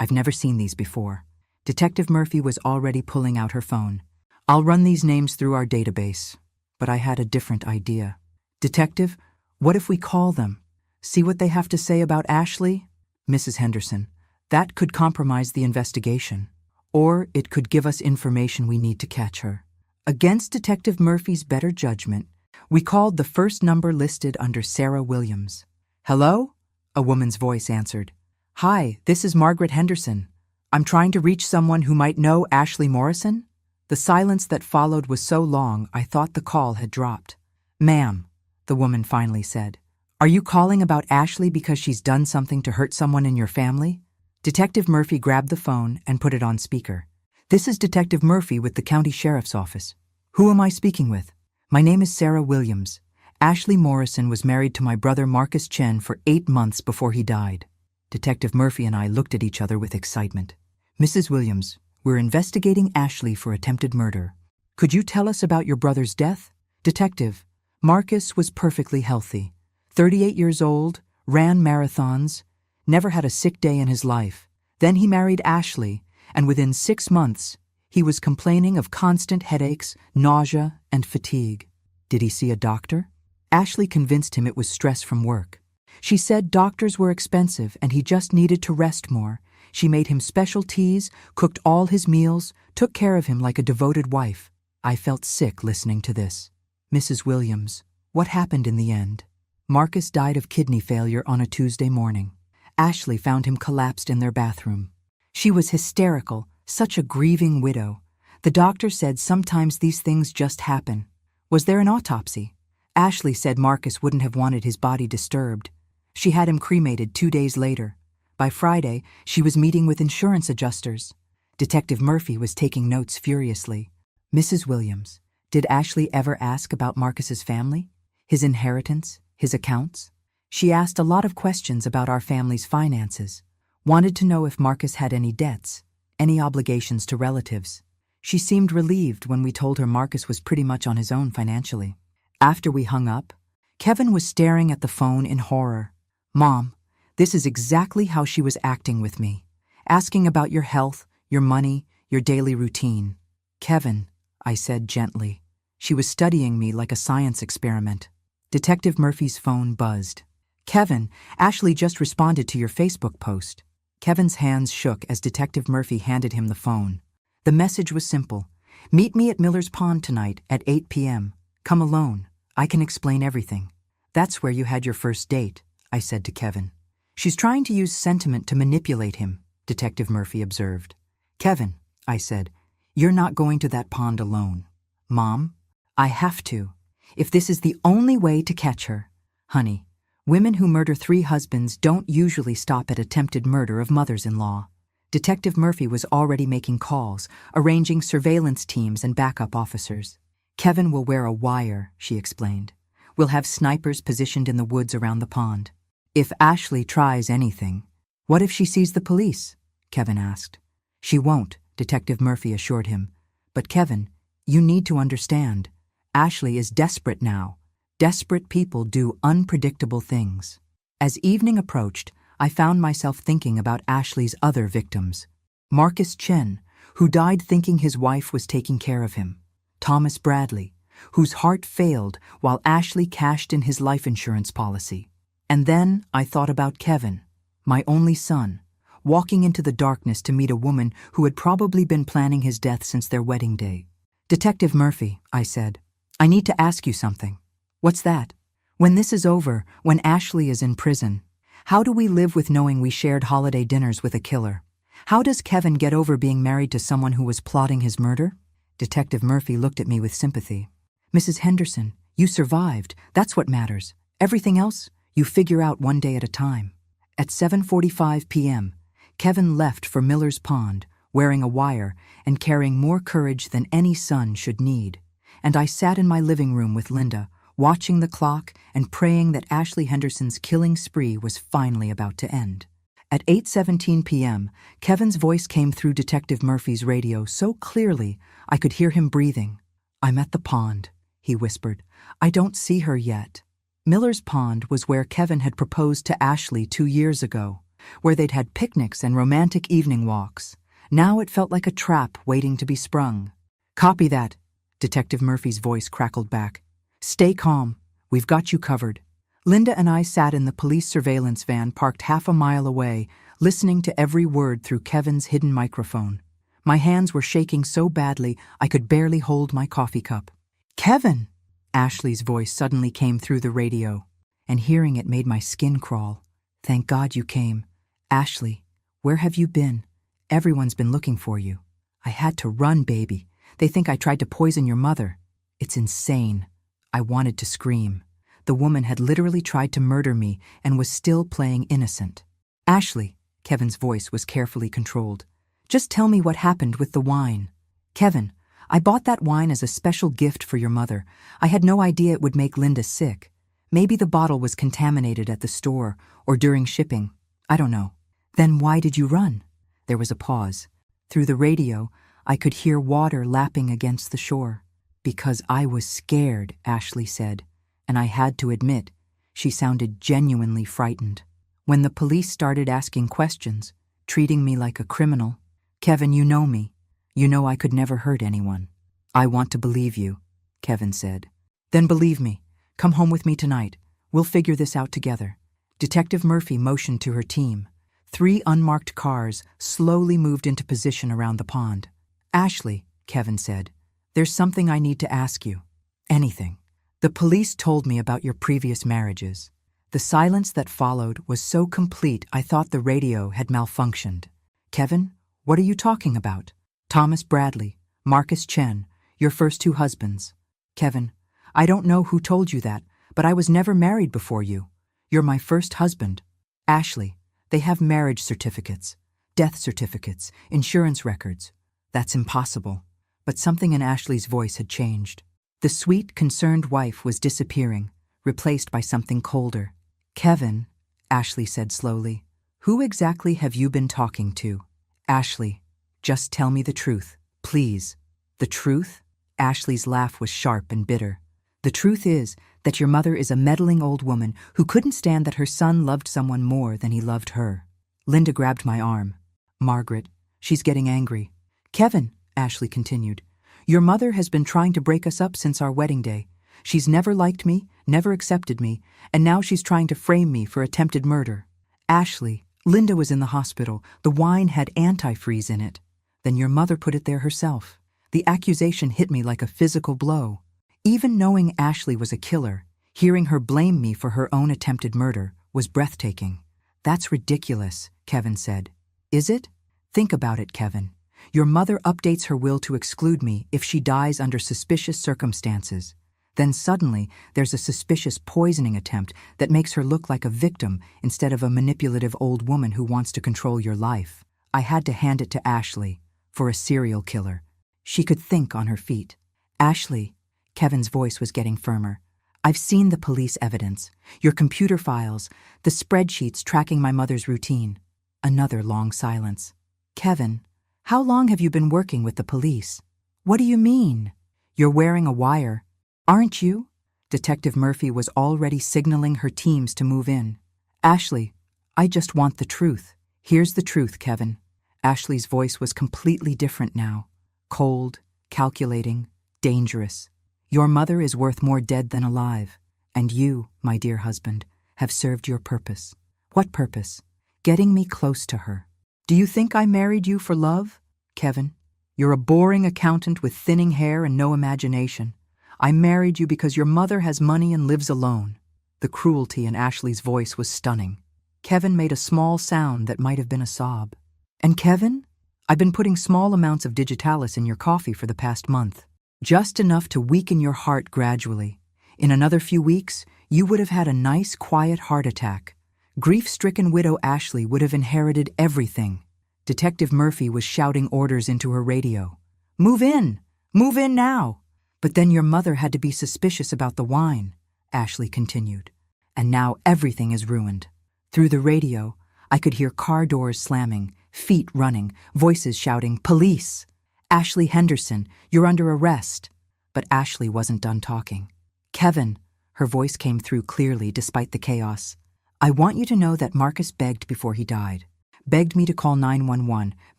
I've never seen these before. Detective Murphy was already pulling out her phone. I'll run these names through our database, but I had a different idea. Detective, what if we call them? See what they have to say about Ashley? Mrs. Henderson, that could compromise the investigation, or it could give us information we need to catch her. Against Detective Murphy's better judgment, we called the first number listed under Sarah Williams. Hello? A woman's voice answered. Hi, this is Margaret Henderson. I'm trying to reach someone who might know Ashley Morrison. The silence that followed was so long I thought the call had dropped. Ma'am, the woman finally said, are you calling about Ashley because she's done something to hurt someone in your family? Detective Murphy grabbed the phone and put it on speaker. This is Detective Murphy with the county sheriff's office. Who am I speaking with? My name is Sarah Williams. Ashley Morrison was married to my brother Marcus Chen for 8 months before he died. Detective Murphy and I looked at each other with excitement. Mrs. Williams, we're investigating Ashley for attempted murder. Could you tell us about your brother's death? Detective, Marcus was perfectly healthy. 38 years old, ran marathons, never had a sick day in his life. Then he married Ashley, and within 6 months, he was complaining of constant headaches, nausea, and fatigue. Did he see a doctor? Ashley convinced him it was stress from work. She said doctors were expensive and he just needed to rest more. She made him special teas, cooked all his meals, took care of him like a devoted wife. I felt sick listening to this. Mrs. Williams, what happened in the end? Marcus died of kidney failure on a Tuesday morning. Ashley found him collapsed in their bathroom. She was hysterical, such a grieving widow. The doctor said sometimes these things just happen. Was there an autopsy? Ashley said Marcus wouldn't have wanted his body disturbed. She had him cremated 2 days later. By Friday, she was meeting with insurance adjusters. Detective Murphy was taking notes furiously. Mrs. Williams, did Ashley ever ask about Marcus's family? His inheritance? His accounts? She asked a lot of questions about our family's finances. Wanted to know if Marcus had any debts, any obligations to relatives. She seemed relieved when we told her Marcus was pretty much on his own financially. After we hung up, Kevin was staring at the phone in horror. Mom, this is exactly how she was acting with me. Asking about your health, your money, your daily routine. Kevin, I said gently. She was studying me like a science experiment. Detective Murphy's phone buzzed. Kevin, Ashley just responded to your Facebook post. Kevin's hands shook as Detective Murphy handed him the phone. The message was simple. Meet me at Miller's Pond tonight at 8 p.m. Come alone. I can explain everything. That's where you had your first date, I said to Kevin. She's trying to use sentiment to manipulate him, Detective Murphy observed. Kevin, I said, you're not going to that pond alone. Mom, I have to. If this is the only way to catch her. Honey, women who murder 3 husbands don't usually stop at attempted murder of mothers-in-law. Detective Murphy was already making calls, arranging surveillance teams and backup officers. Kevin will wear a wire, she explained. We'll have snipers positioned in the woods around the pond. If Ashley tries anything, what if she sees the police? Kevin asked. She won't, Detective Murphy assured him. But Kevin, you need to understand. Ashley is desperate now. Desperate people do unpredictable things. As evening approached, I found myself thinking about Ashley's other victims. Marcus Chen, who died thinking his wife was taking care of him. Thomas Bradley, whose heart failed while Ashley cashed in his life insurance policy. And then I thought about Kevin, my only son, walking into the darkness to meet a woman who had probably been planning his death since their wedding day. Detective Murphy, I said, I need to ask you something. What's that? When this is over, when Ashley is in prison, how do we live with knowing we shared holiday dinners with a killer? How does Kevin get over being married to someone who was plotting his murder? Detective Murphy looked at me with sympathy. Mrs. Henderson, you survived. That's what matters. Everything else, you figure out one day at a time. At 7:45 p.m., Kevin left for Miller's Pond, wearing a wire and carrying more courage than any son should need. And I sat in my living room with Linda, watching the clock and praying that Ashley Henderson's killing spree was finally about to end. At 8:17 p.m., Kevin's voice came through Detective Murphy's radio so clearly I could hear him breathing. "I'm at the pond," he whispered. "I don't see her yet." Miller's Pond was where Kevin had proposed to Ashley 2 years ago, where they'd had picnics and romantic evening walks. Now it felt like a trap waiting to be sprung. "Copy that," Detective Murphy's voice crackled back. "Stay calm. We've got you covered." Linda and I sat in the police surveillance van parked half a mile away, listening to every word through Kevin's hidden microphone. My hands were shaking so badly I could barely hold my coffee cup. "Kevin!" Ashley's voice suddenly came through the radio, and hearing it made my skin crawl. "Thank God you came. Ashley, where have you been? Everyone's been looking for you." "I had to run, baby. They think I tried to poison your mother." "It's insane." I wanted to scream. The woman had literally tried to murder me and was still playing innocent. "Ashley," Kevin's voice was carefully controlled, "just tell me what happened with the wine." "Kevin, I bought that wine as a special gift for your mother. I had no idea it would make Linda sick. Maybe the bottle was contaminated at the store or during shipping. I don't know." "Then why did you run?" There was a pause. Through the radio, I could hear water lapping against the shore. "Because I was scared," Ashley said, and I had to admit, she sounded genuinely frightened. When the police started asking questions, treating me like a criminal, "Kevin, you know me. You know I could never hurt anyone." "I want to believe you," Kevin said. "Then believe me. Come home with me tonight. We'll figure this out together." Detective Murphy motioned to her team. 3 unmarked cars slowly moved into position around the pond. "Ashley," Kevin said, "there's something I need to ask you." "Anything." "The police told me about your previous marriages." The silence that followed was so complete I thought the radio had malfunctioned. "Kevin, what are you talking about?" "Thomas Bradley, Marcus Chen, your first 2 husbands." "Kevin, I don't know who told you that, but I was never married before you. You're my first husband." "Ashley, they have marriage certificates, death certificates, insurance records." "That's impossible." But something in Ashley's voice had changed. The sweet, concerned wife was disappearing, replaced by something colder. "Kevin," Ashley said slowly, "who exactly have you been talking to?" "Ashley, just tell me the truth, please." "The truth?" Ashley's laugh was sharp and bitter. "The truth is that your mother is a meddling old woman who couldn't stand that her son loved someone more than he loved her." Linda grabbed my arm. "Margaret, she's getting angry." "Kevin," Ashley continued, "your mother has been trying to break us up since our wedding day. She's never liked me, never accepted me, and now she's trying to frame me for attempted murder." "Ashley, Linda was in the hospital. The wine had antifreeze in it." "Then your mother put it there herself." The accusation hit me like a physical blow. Even knowing Ashley was a killer, hearing her blame me for her own attempted murder was breathtaking. "That's ridiculous," Kevin said. "Is it? Think about it, Kevin. Your mother updates her will to exclude me if she dies under suspicious circumstances. Then suddenly, there's a suspicious poisoning attempt that makes her look like a victim instead of a manipulative old woman who wants to control your life. I had to hand it to Ashley, for a serial killer. She could think on her feet. "Ashley," Kevin's voice was getting firmer, "I've seen the police evidence, your computer files, the spreadsheets tracking my mother's routine." Another long silence. "Kevin, how long have you been working with the police?" "What do you mean?" "You're wearing a wire. Aren't you?" Detective Murphy was already signaling her teams to move in. "Ashley, I just want the truth." "Here's the truth, Kevin." Ashley's voice was completely different now. Cold, calculating, dangerous. "Your mother is worth more dead than alive, and you, my dear husband, have served your purpose." "What purpose?" "Getting me close to her." "Do you think I married you for love?" "Kevin, you're a boring accountant with thinning hair and no imagination. I married you because your mother has money and lives alone." The cruelty in Ashley's voice was stunning. Kevin made a small sound that might have been a sob. "And Kevin, I've been putting small amounts of digitalis in your coffee for the past month. Just enough to weaken your heart gradually. In another few weeks, you would have had a nice, quiet heart attack. Grief-stricken widow Ashley would have inherited everything." Detective Murphy was shouting orders into her radio. "Move in! Move in now!" "But then your mother had to be suspicious about the wine," Ashley continued. "And now everything is ruined." Through the radio, I could hear car doors slamming, feet running, voices shouting, "Police! Ashley Henderson, you're under arrest." But Ashley wasn't done talking. "Kevin," her voice came through clearly despite the chaos, "I want you to know that Marcus begged before he died. Begged me to call 911,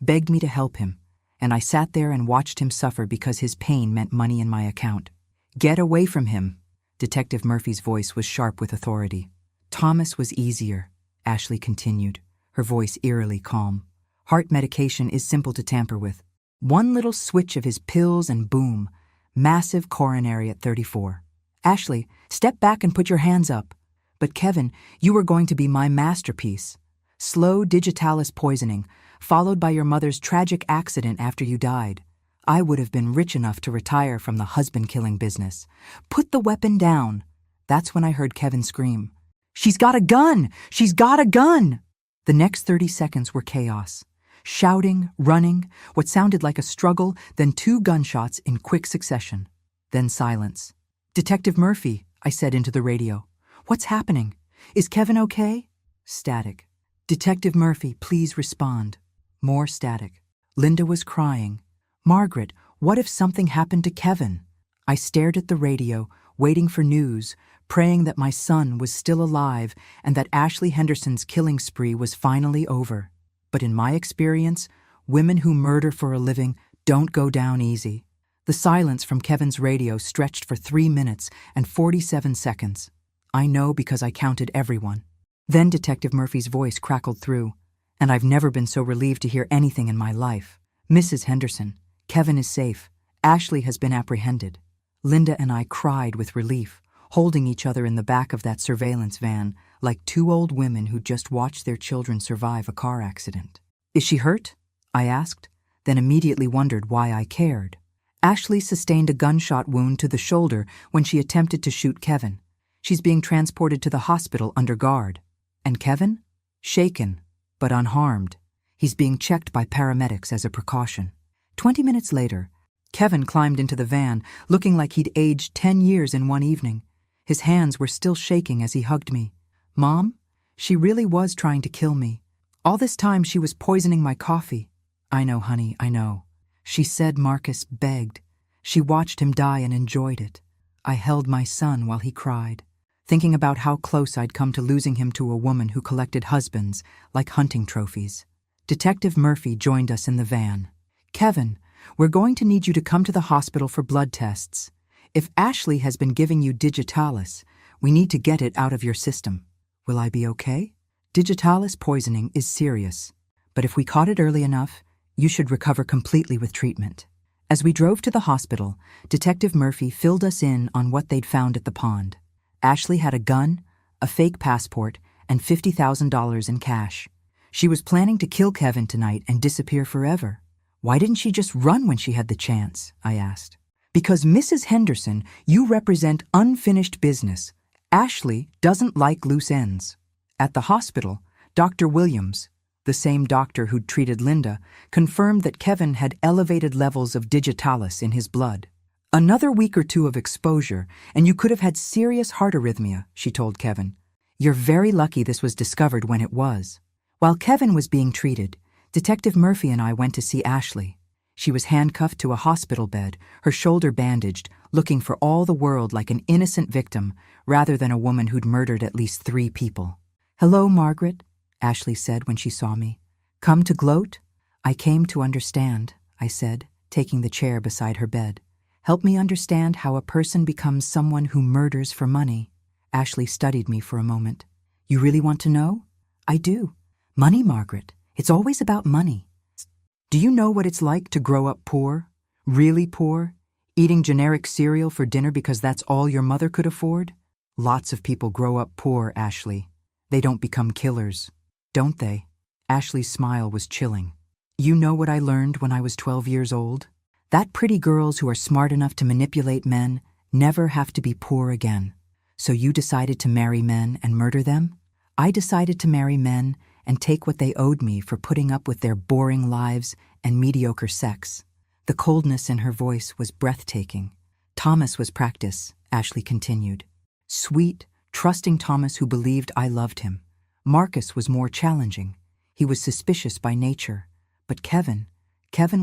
begged me to help him. And I sat there and watched him suffer because his pain meant money in my account. Get away from him." Detective Murphy's voice was sharp with authority. "Thomas was easier," Ashley continued, her voice eerily calm. "Heart medication is simple to tamper with. One little switch of his pills and boom, massive coronary at 34. Ashley, step back and put your hands up. But Kevin, you were going to be my masterpiece. Slow digitalis poisoning, followed by your mother's tragic accident after you died. I would have been rich enough to retire from the husband-killing business. Put the weapon down." That's when I heard Kevin scream, "She's got a gun! She's got a gun!" The next 30 seconds were chaos. Shouting, running, what sounded like a struggle, then 2 gunshots in quick succession. Then silence. "Detective Murphy," I said into the radio. "What's happening? Is Kevin okay?" Static. "Detective Murphy, please respond." More static. Linda was crying. "Margaret, what if something happened to Kevin?" I stared at the radio, waiting for news, praying that my son was still alive and that Ashley Henderson's killing spree was finally over. But in my experience, women who murder for a living don't go down easy. The silence from Kevin's radio stretched for 3 minutes and 47 seconds. I know because I counted everyone. Then Detective Murphy's voice crackled through, and I've never been so relieved to hear anything in my life. "Mrs. Henderson, Kevin is safe. Ashley has been apprehended." Linda and I cried with relief, holding each other in the back of that surveillance van like 2 old women who just watched their children survive a car accident. "Is she hurt?" I asked, then immediately wondered why I cared. Ashley sustained a gunshot wound to the shoulder when she attempted to shoot Kevin. She's being transported to the hospital under guard. And Kevin? Shaken, but unharmed. He's being checked by paramedics as a precaution. 20 minutes later, Kevin climbed into the van, looking like he'd aged 10 years in one evening. His hands were still shaking as he hugged me. "Mom, she really was trying to kill me. All this time she was poisoning my coffee." "I know, honey, I know." She said Marcus begged. She watched him die and enjoyed it. I held my son while he cried, thinking about how close I'd come to losing him to a woman who collected husbands like hunting trophies. Detective Murphy joined us in the van. "Kevin, we're going to need you to come to the hospital for blood tests. If Ashley has been giving you digitalis, we need to get it out of your system. Will I be okay? Digitalis poisoning is serious, but if we caught it early enough, you should recover completely with treatment." As we drove to the hospital, Detective Murphy filled us in on what they'd found at the pond. Ashley had a gun, a fake passport, and $50,000 in cash. She was planning to kill Kevin tonight and disappear forever. "Why didn't she just run when she had the chance?" I asked. "Because Mrs. Henderson, you represent unfinished business. Ashley doesn't like loose ends." At the hospital, Dr. Williams, the same doctor who'd treated Linda, confirmed that Kevin had elevated levels of digitalis in his blood. "Another week or 2 of exposure, and you could have had serious heart arrhythmia," she told Kevin. "You're very lucky this was discovered when it was." While Kevin was being treated, Detective Murphy and I went to see Ashley. She was handcuffed to a hospital bed, her shoulder bandaged, looking for all the world like an innocent victim rather than a woman who'd murdered at least 3 people. "Hello, Margaret," Ashley said when she saw me. "Come to gloat?" "I came to understand," I said, taking the chair beside her bed. "Help me understand how a person becomes someone who murders for money." Ashley studied me for a moment. "You really want to know?" "I do. Money, Margaret. It's always about money. Do you know what it's like to grow up poor? Really poor? Eating generic cereal for dinner because that's all your mother could afford? Lots of people grow up poor, Ashley. They don't become killers, don't they?" Ashley's smile was chilling. "You know what I learned when I was 12 years old? That pretty girls who are smart enough to manipulate men never have to be poor again. So you decided to marry men and murder them? I decided to marry men and take what they owed me for putting up with their boring lives and mediocre sex. The coldness in her voice was breathtaking. Thomas was practice, Ashley continued. Sweet, trusting Thomas who believed I loved him. Marcus was more challenging. He was suspicious by nature. But Kevin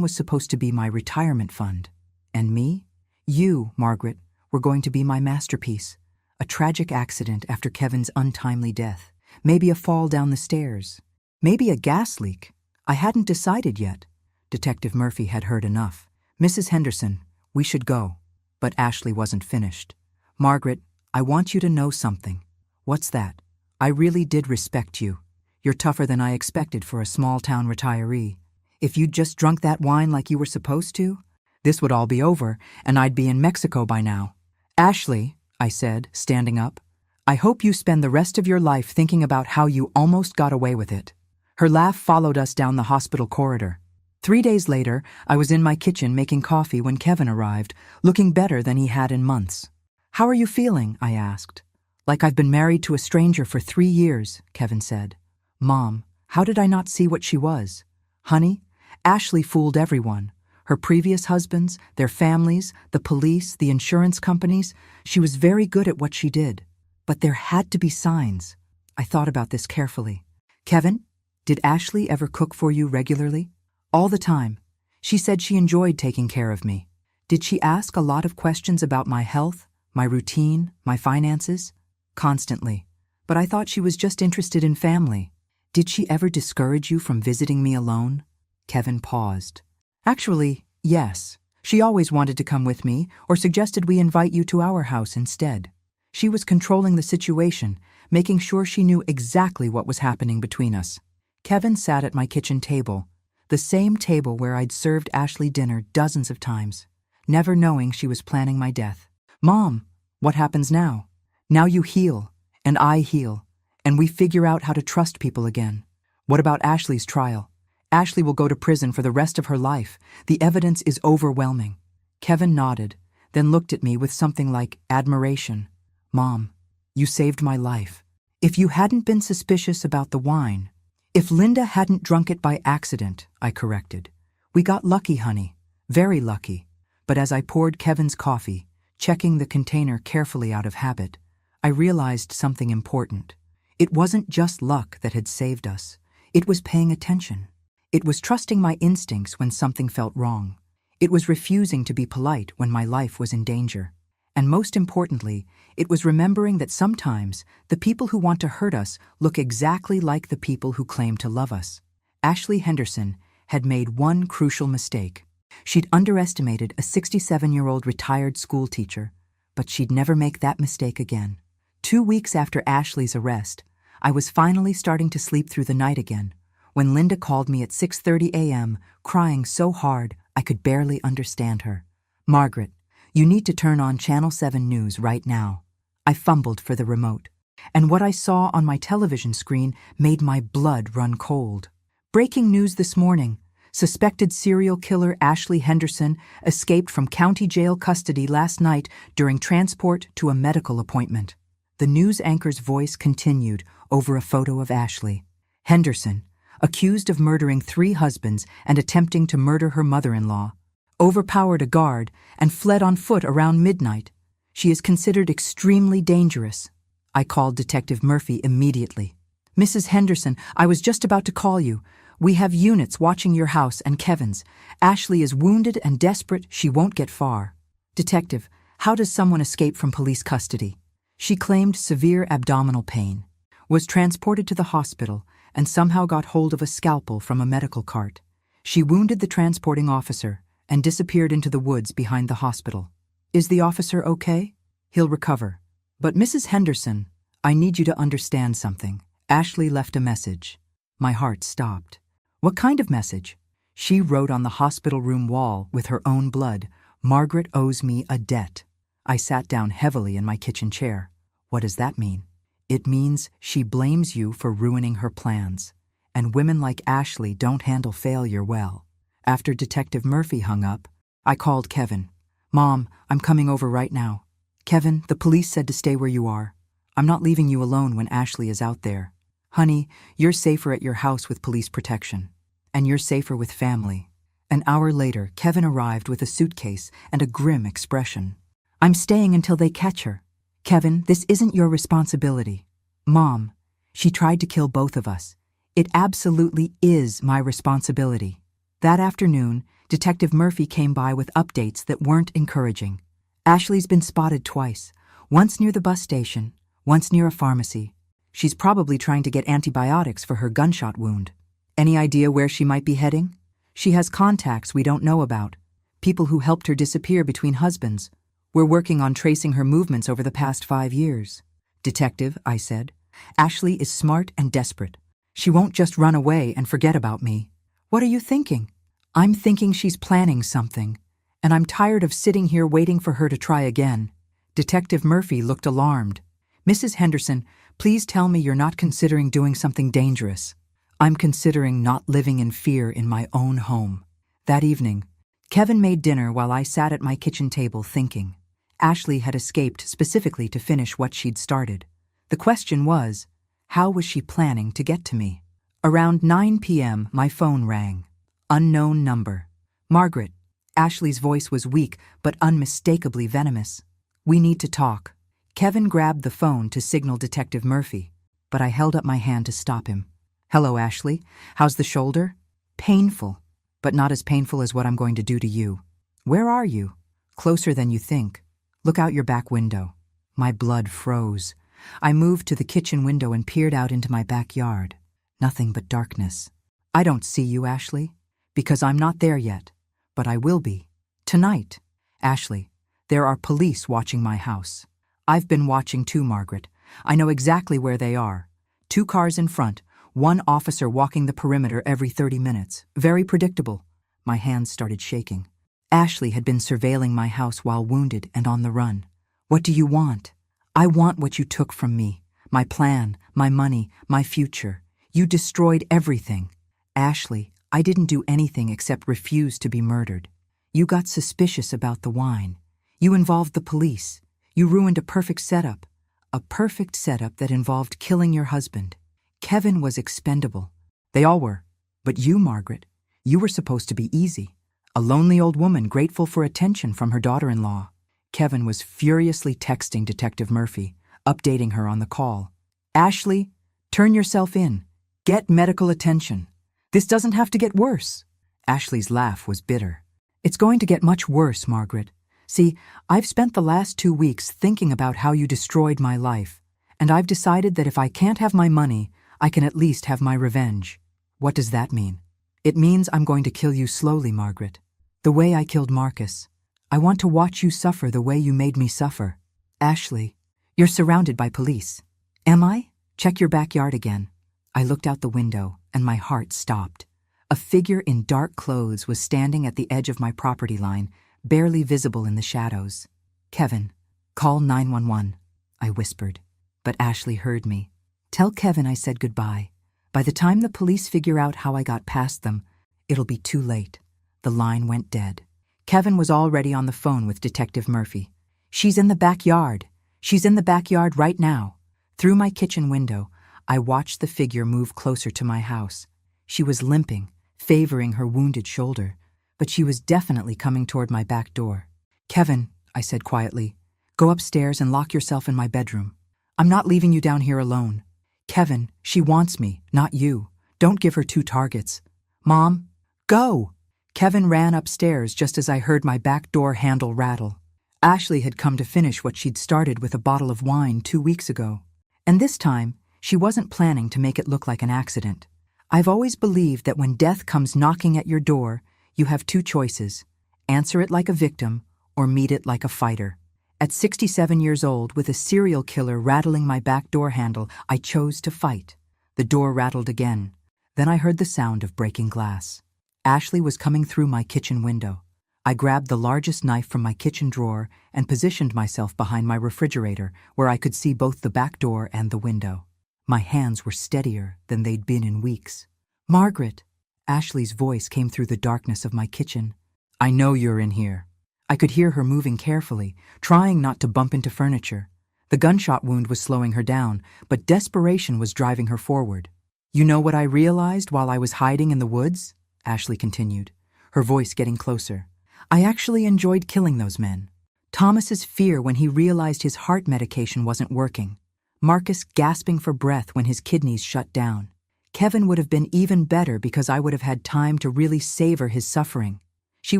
was supposed to be my retirement fund. And me? You, Margaret, were going to be my masterpiece. A tragic accident after Kevin's untimely death. Maybe a fall down the stairs. Maybe a gas leak. I hadn't decided yet. Detective Murphy had heard enough. Mrs. Henderson, we should go. But Ashley wasn't finished. Margaret, I want you to know something. What's that? I really did respect you. You're tougher than I expected for a small-town retiree. If you'd just drunk that wine like you were supposed to, this would all be over, and I'd be in Mexico by now. Ashley, I said, standing up, I hope you spend the rest of your life thinking about how you almost got away with it. Her laugh followed us down the hospital corridor. 3 days later, I was in my kitchen making coffee when Kevin arrived, looking better than he had in months. How are you feeling? I asked. Like I've been married to a stranger for 3 years, Kevin said. Mom, how did I not see what she was? Honey, Ashley fooled everyone. Her previous husbands, their families, the police, the insurance companies. She was very good at what she did. But there had to be signs. I thought about this carefully. Kevin, did Ashley ever cook for you regularly? All the time. She said she enjoyed taking care of me. Did she ask a lot of questions about my health, my routine, my finances? Constantly. But I thought she was just interested in family. Did she ever discourage you from visiting me alone? Kevin paused. Actually, yes. She always wanted to come with me or suggested we invite you to our house instead. She was controlling the situation, making sure she knew exactly what was happening between us. Kevin sat at my kitchen table, the same table where I'd served Ashley dinner dozens of times, never knowing she was planning my death. Mom, what happens now? Now you heal, and I heal, and we figure out how to trust people again. What about Ashley's trial? Ashley will go to prison for the rest of her life. The evidence is overwhelming. Kevin nodded, then looked at me with something like admiration. Mom, you saved my life. If you hadn't been suspicious about the wine, if Linda hadn't drunk it by accident, I corrected. We got lucky, honey. Very lucky. But as I poured Kevin's coffee, checking the container carefully out of habit, I realized something important. It wasn't just luck that had saved us. It was paying attention. It was trusting my instincts when something felt wrong. It was refusing to be polite when my life was in danger. And most importantly, it was remembering that sometimes the people who want to hurt us look exactly like the people who claim to love us. Ashley Henderson had made one crucial mistake. She'd underestimated a 67-year-old retired school teacher, but she'd never make that mistake again. 2 weeks after Ashley's arrest, I was finally starting to sleep through the night again, when Linda called me at 6:30 a.m., crying so hard I could barely understand her. Margaret, you need to turn on Channel 7 News right now. I fumbled for the remote, and what I saw on my television screen made my blood run cold. Breaking news this morning. Suspected serial killer Ashley Henderson escaped from county jail custody last night during transport to a medical appointment. The news anchor's voice continued over a photo of Ashley. Henderson, accused of murdering 3 husbands and attempting to murder her mother-in-law, overpowered a guard and fled on foot around midnight. She is considered extremely dangerous. I called Detective Murphy immediately. Mrs. Henderson, I was just about to call you. We have units watching your house and Kevin's. Ashley is wounded and desperate. She won't get far. Detective, how does someone escape from police custody? She claimed severe abdominal pain, was transported to the hospital, and somehow got hold of a scalpel from a medical cart. She wounded the transporting officer and disappeared into the woods behind the hospital. Is the officer okay? He'll recover. But Mrs. Henderson, I need you to understand something. Ashley left a message. My heart stopped. What kind of message? She wrote on the hospital room wall with her own blood, Margaret owes me a debt. I sat down heavily in my kitchen chair. What does that mean? It means she blames you for ruining her plans. And women like Ashley don't handle failure well. After Detective Murphy hung up, I called Kevin. Mom, I'm coming over right now. Kevin, the police said to stay where you are. I'm not leaving you alone when Ashley is out there. Honey, you're safer at your house with police protection. And you're safer with family. An hour later, Kevin arrived with a suitcase and a grim expression. I'm staying until they catch her. Kevin, this isn't your responsibility. Mom, she tried to kill both of us. It absolutely is my responsibility. That afternoon, Detective Murphy came by with updates that weren't encouraging. Ashley's been spotted twice, once near the bus station, once near a pharmacy. She's probably trying to get antibiotics for her gunshot wound. Any idea where she might be heading? She has contacts we don't know about, people who helped her disappear between husbands. We're working on tracing her movements over the past 5 years. Detective, I said, Ashley is smart and desperate. She won't just run away and forget about me. What are you thinking? I'm thinking she's planning something, and I'm tired of sitting here waiting for her to try again. Detective Murphy looked alarmed. Mrs. Henderson, please tell me you're not considering doing something dangerous. I'm considering not living in fear in my own home. That evening, Kevin made dinner while I sat at my kitchen table thinking. Ashley had escaped specifically to finish what she'd started. The question was, how was she planning to get to me? Around 9 p.m., my phone rang. Unknown number. Margaret. Ashley's voice was weak but unmistakably venomous. We need to talk. Kevin grabbed the phone to signal Detective Murphy, but I held up my hand to stop him. Hello, Ashley. How's the shoulder? Painful, but not as painful as what I'm going to do to you. Where are you? Closer than you think. Look out your back window. My blood froze. I moved to the kitchen window and peered out into my backyard. Nothing but darkness. I don't see you, Ashley, because I'm not there yet, but I will be. Tonight. Ashley, there are police watching my house. I've been watching too, Margaret. I know exactly where they are. 2 cars in front, 1 officer walking the perimeter every 30 minutes. Very predictable. My hands started shaking. Ashley had been surveilling my house while wounded and on the run. What do you want? I want what you took from me. My plan, my money, my future. You destroyed everything. Ashley, I didn't do anything except refuse to be murdered. You got suspicious about the wine. You involved the police. You ruined a perfect setup. A perfect setup that involved killing your husband. Kevin was expendable. They all were. But you, Margaret, you were supposed to be easy. A lonely old woman grateful for attention from her daughter-in-law. Kevin was furiously texting Detective Murphy, updating her on the call. Ashley, turn yourself in. Get medical attention. This doesn't have to get worse. Ashley's laugh was bitter. It's going to get much worse, Margaret. See, I've spent the last 2 weeks thinking about how you destroyed my life, and I've decided that if I can't have my money, I can at least have my revenge. What does that mean? It means I'm going to kill you slowly, Margaret. The way I killed Marcus. I want to watch you suffer the way you made me suffer. Ashley, you're surrounded by police. Am I? Check your backyard again. I looked out the window, and my heart stopped. A figure in dark clothes was standing at the edge of my property line, barely visible in the shadows. Kevin, call 911, I whispered. But Ashley heard me. Tell Kevin I said goodbye. By the time the police figure out how I got past them, it'll be too late. The line went dead. Kevin was already on the phone with Detective Murphy. She's in the backyard. She's in the backyard right now. Through my kitchen window, I watched the figure move closer to my house. She was limping, favoring her wounded shoulder, but she was definitely coming toward my back door. Kevin, I said quietly, go upstairs and lock yourself in my bedroom. I'm not leaving you down here alone. Kevin, she wants me, not you. Don't give her 2 targets. Mom, go! Kevin ran upstairs just as I heard my back door handle rattle. Ashley had come to finish what she'd started with a bottle of wine 2 weeks ago. And this time, she wasn't planning to make it look like an accident. I've always believed that when death comes knocking at your door, you have 2 choices. Answer it like a victim or meet it like a fighter. At 67 years old, with a serial killer rattling my back door handle, I chose to fight. The door rattled again. Then I heard the sound of breaking glass. Ashley was coming through my kitchen window. I grabbed the largest knife from my kitchen drawer and positioned myself behind my refrigerator where I could see both the back door and the window. My hands were steadier than they'd been in weeks. Margaret! Ashley's voice came through the darkness of my kitchen. I know you're in here. I could hear her moving carefully, trying not to bump into furniture. The gunshot wound was slowing her down, but desperation was driving her forward. "You know what I realized while I was hiding in the woods?" Ashley continued, her voice getting closer. "I actually enjoyed killing those men. Thomas's fear when he realized his heart medication wasn't working. Marcus gasping for breath when his kidneys shut down. Kevin would have been even better because I would have had time to really savor his suffering. She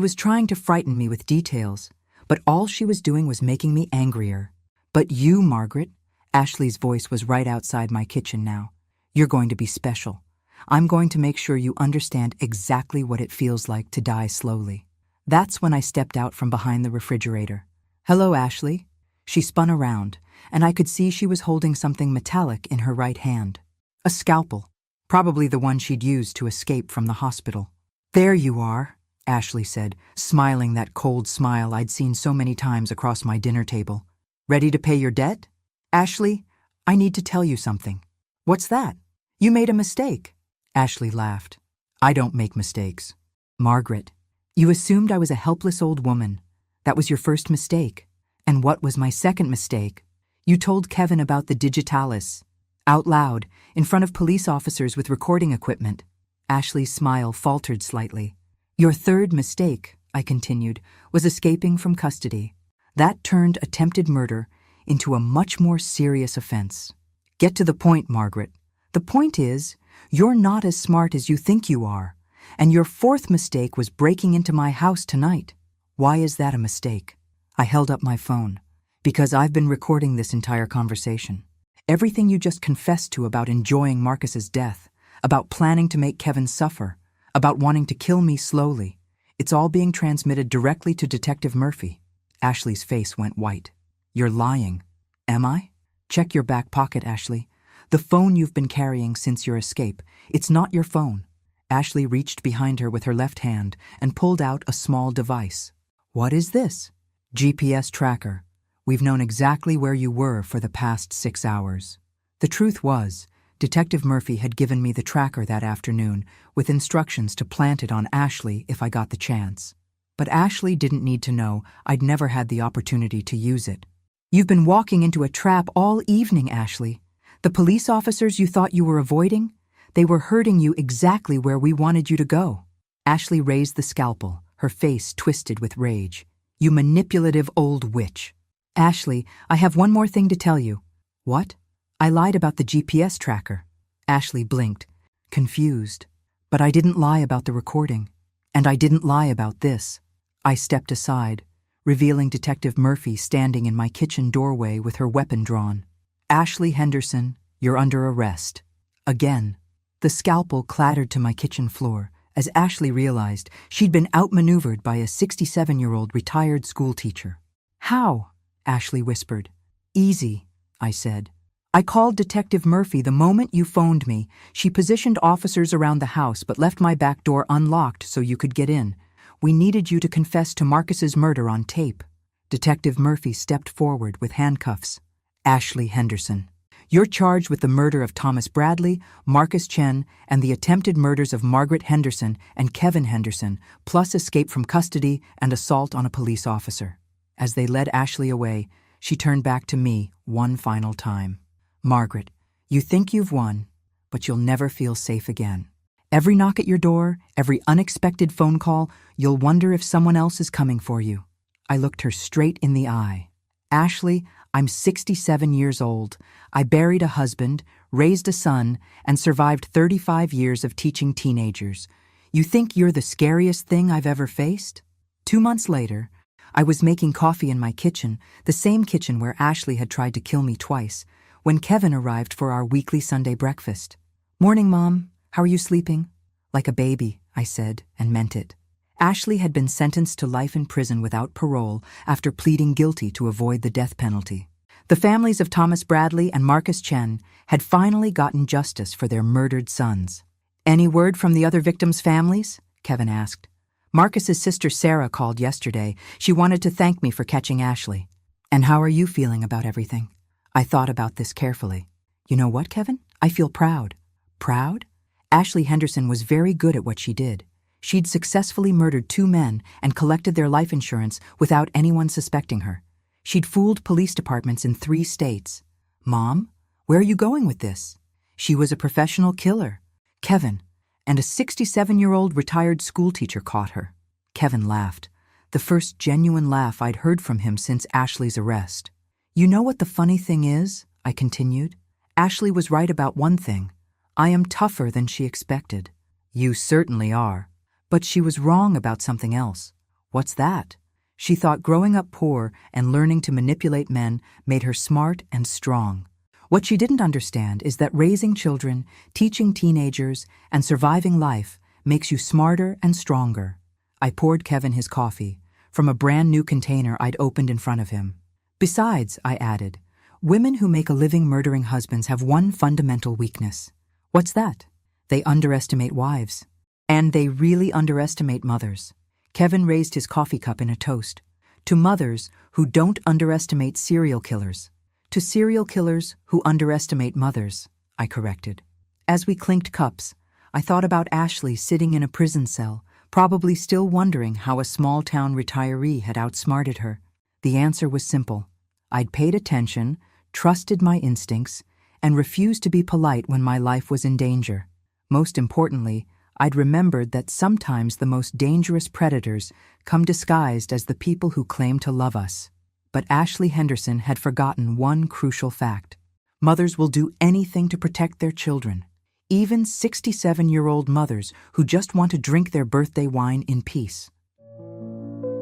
was trying to frighten me with details, but all she was doing was making me angrier. But you, Margaret," Ashley's voice was right outside my kitchen now, "you're going to be special. I'm going to make sure you understand exactly what it feels like to die slowly." That's when I stepped out from behind the refrigerator. "Hello, Ashley." She spun around, and I could see she was holding something metallic in her right hand. A scalpel, probably the one she'd used to escape from the hospital. "There you are," Ashley said, smiling that cold smile I'd seen so many times across my dinner table. "Ready to pay your debt?" "Ashley, I need to tell you something." "What's that?" "You made a mistake." Ashley laughed. "I don't make mistakes." "Margaret, you assumed I was a helpless old woman. That was your first mistake. And what was my second mistake? You told Kevin about the digitalis. Out loud, in front of police officers with recording equipment." Ashley's smile faltered slightly. "Your third mistake," I continued, "was escaping from custody. That turned attempted murder into a much more serious offense." "Get to the point, Margaret." "The point is, you're not as smart as you think you are, and your fourth mistake was breaking into my house tonight." "Why is that a mistake?" I held up my phone. "Because I've been recording this entire conversation. Everything you just confessed to about enjoying Marcus's death, about planning to make Kevin suffer, about wanting to kill me slowly. It's all being transmitted directly to Detective Murphy." Ashley's face went white. "You're lying." "Am I?" "Check your back pocket, Ashley. The phone you've been carrying since your escape. It's not your phone." Ashley reached behind her with her left hand and pulled out a small device. "What is this?" "GPS tracker. We've known exactly where you were for the past 6 hours." The truth was, Detective Murphy had given me the tracker that afternoon with instructions to plant it on Ashley if I got the chance. But Ashley didn't need to know I'd never had the opportunity to use it. "You've been walking into a trap all evening, Ashley. The police officers you thought you were avoiding, they were herding you exactly where we wanted you to go." Ashley raised the scalpel, her face twisted with rage. "You manipulative old witch." "Ashley, I have one more thing to tell you." "What?" "I lied about the GPS tracker." Ashley blinked, confused. "But I didn't lie about the recording. And I didn't lie about this." I stepped aside, revealing Detective Murphy standing in my kitchen doorway with her weapon drawn. "Ashley Henderson, you're under arrest." Again. The scalpel clattered to my kitchen floor as Ashley realized she'd been outmaneuvered by a 67-year-old retired schoolteacher. "How?" Ashley whispered. "Easy," I said. "I called Detective Murphy the moment you phoned me. She positioned officers around the house but left my back door unlocked so you could get in. We needed you to confess to Marcus's murder on tape." Detective Murphy stepped forward with handcuffs. "Ashley Henderson, you're charged with the murder of Thomas Bradley, Marcus Chen, and the attempted murders of Margaret Henderson and Kevin Henderson, plus escape from custody and assault on a police officer." As they led Ashley away, she turned back to me one final time. "Margaret, you think you've won, but you'll never feel safe again. Every knock at your door, every unexpected phone call, you'll wonder if someone else is coming for you." I looked her straight in the eye. "Ashley, I'm 67 years old. I buried a husband, raised a son, and survived 35 years of teaching teenagers. You think you're the scariest thing I've ever faced?" 2 months later, I was making coffee in my kitchen, the same kitchen where Ashley had tried to kill me twice, when Kevin arrived for our weekly Sunday breakfast. "Morning, Mom. How are you sleeping?" "Like a baby," I said, and meant it. Ashley had been sentenced to life in prison without parole after pleading guilty to avoid the death penalty. The families of Thomas Bradley and Marcus Chen had finally gotten justice for their murdered sons. "Any word from the other victims' families?" Kevin asked. "Marcus's sister Sarah called yesterday. She wanted to thank me for catching Ashley." "And how are you feeling about everything?" I thought about this carefully. "You know what, Kevin? I feel proud." "Proud?" Ashley Henderson was very good at what she did. She'd successfully murdered 2 men and collected their life insurance without anyone suspecting her. She'd fooled police departments in 3 states. Mom, where are you going with this? She was a professional killer. Kevin, and a 67-year-old retired schoolteacher caught her. Kevin laughed, the first genuine laugh I'd heard from him since Ashley's arrest. You know what the funny thing is? I continued. Ashley was right about one thing. I am tougher than she expected. You certainly are. But she was wrong about something else. What's that? She thought growing up poor and learning to manipulate men made her smart and strong. What she didn't understand is that raising children, teaching teenagers, and surviving life makes you smarter and stronger. I poured Kevin his coffee from a brand new container I'd opened in front of him. Besides, I added, women who make a living murdering husbands have one fundamental weakness. What's that? They underestimate wives. And they really underestimate mothers. Kevin raised his coffee cup in a toast. To mothers who don't underestimate serial killers. To serial killers who underestimate mothers, I corrected. As we clinked cups, I thought about Ashley sitting in a prison cell, probably still wondering how a small-town retiree had outsmarted her. The answer was simple. I'd paid attention, trusted my instincts, and refused to be polite when my life was in danger. Most importantly, I'd remembered that sometimes the most dangerous predators come disguised as the people who claim to love us. But Ashley Henderson had forgotten one crucial fact. Mothers will do anything to protect their children, even 67-year-old mothers who just want to drink their birthday wine in peace.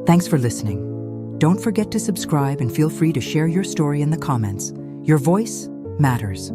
Thanks for listening. Don't forget to subscribe and feel free to share your story in the comments. Your voice matters.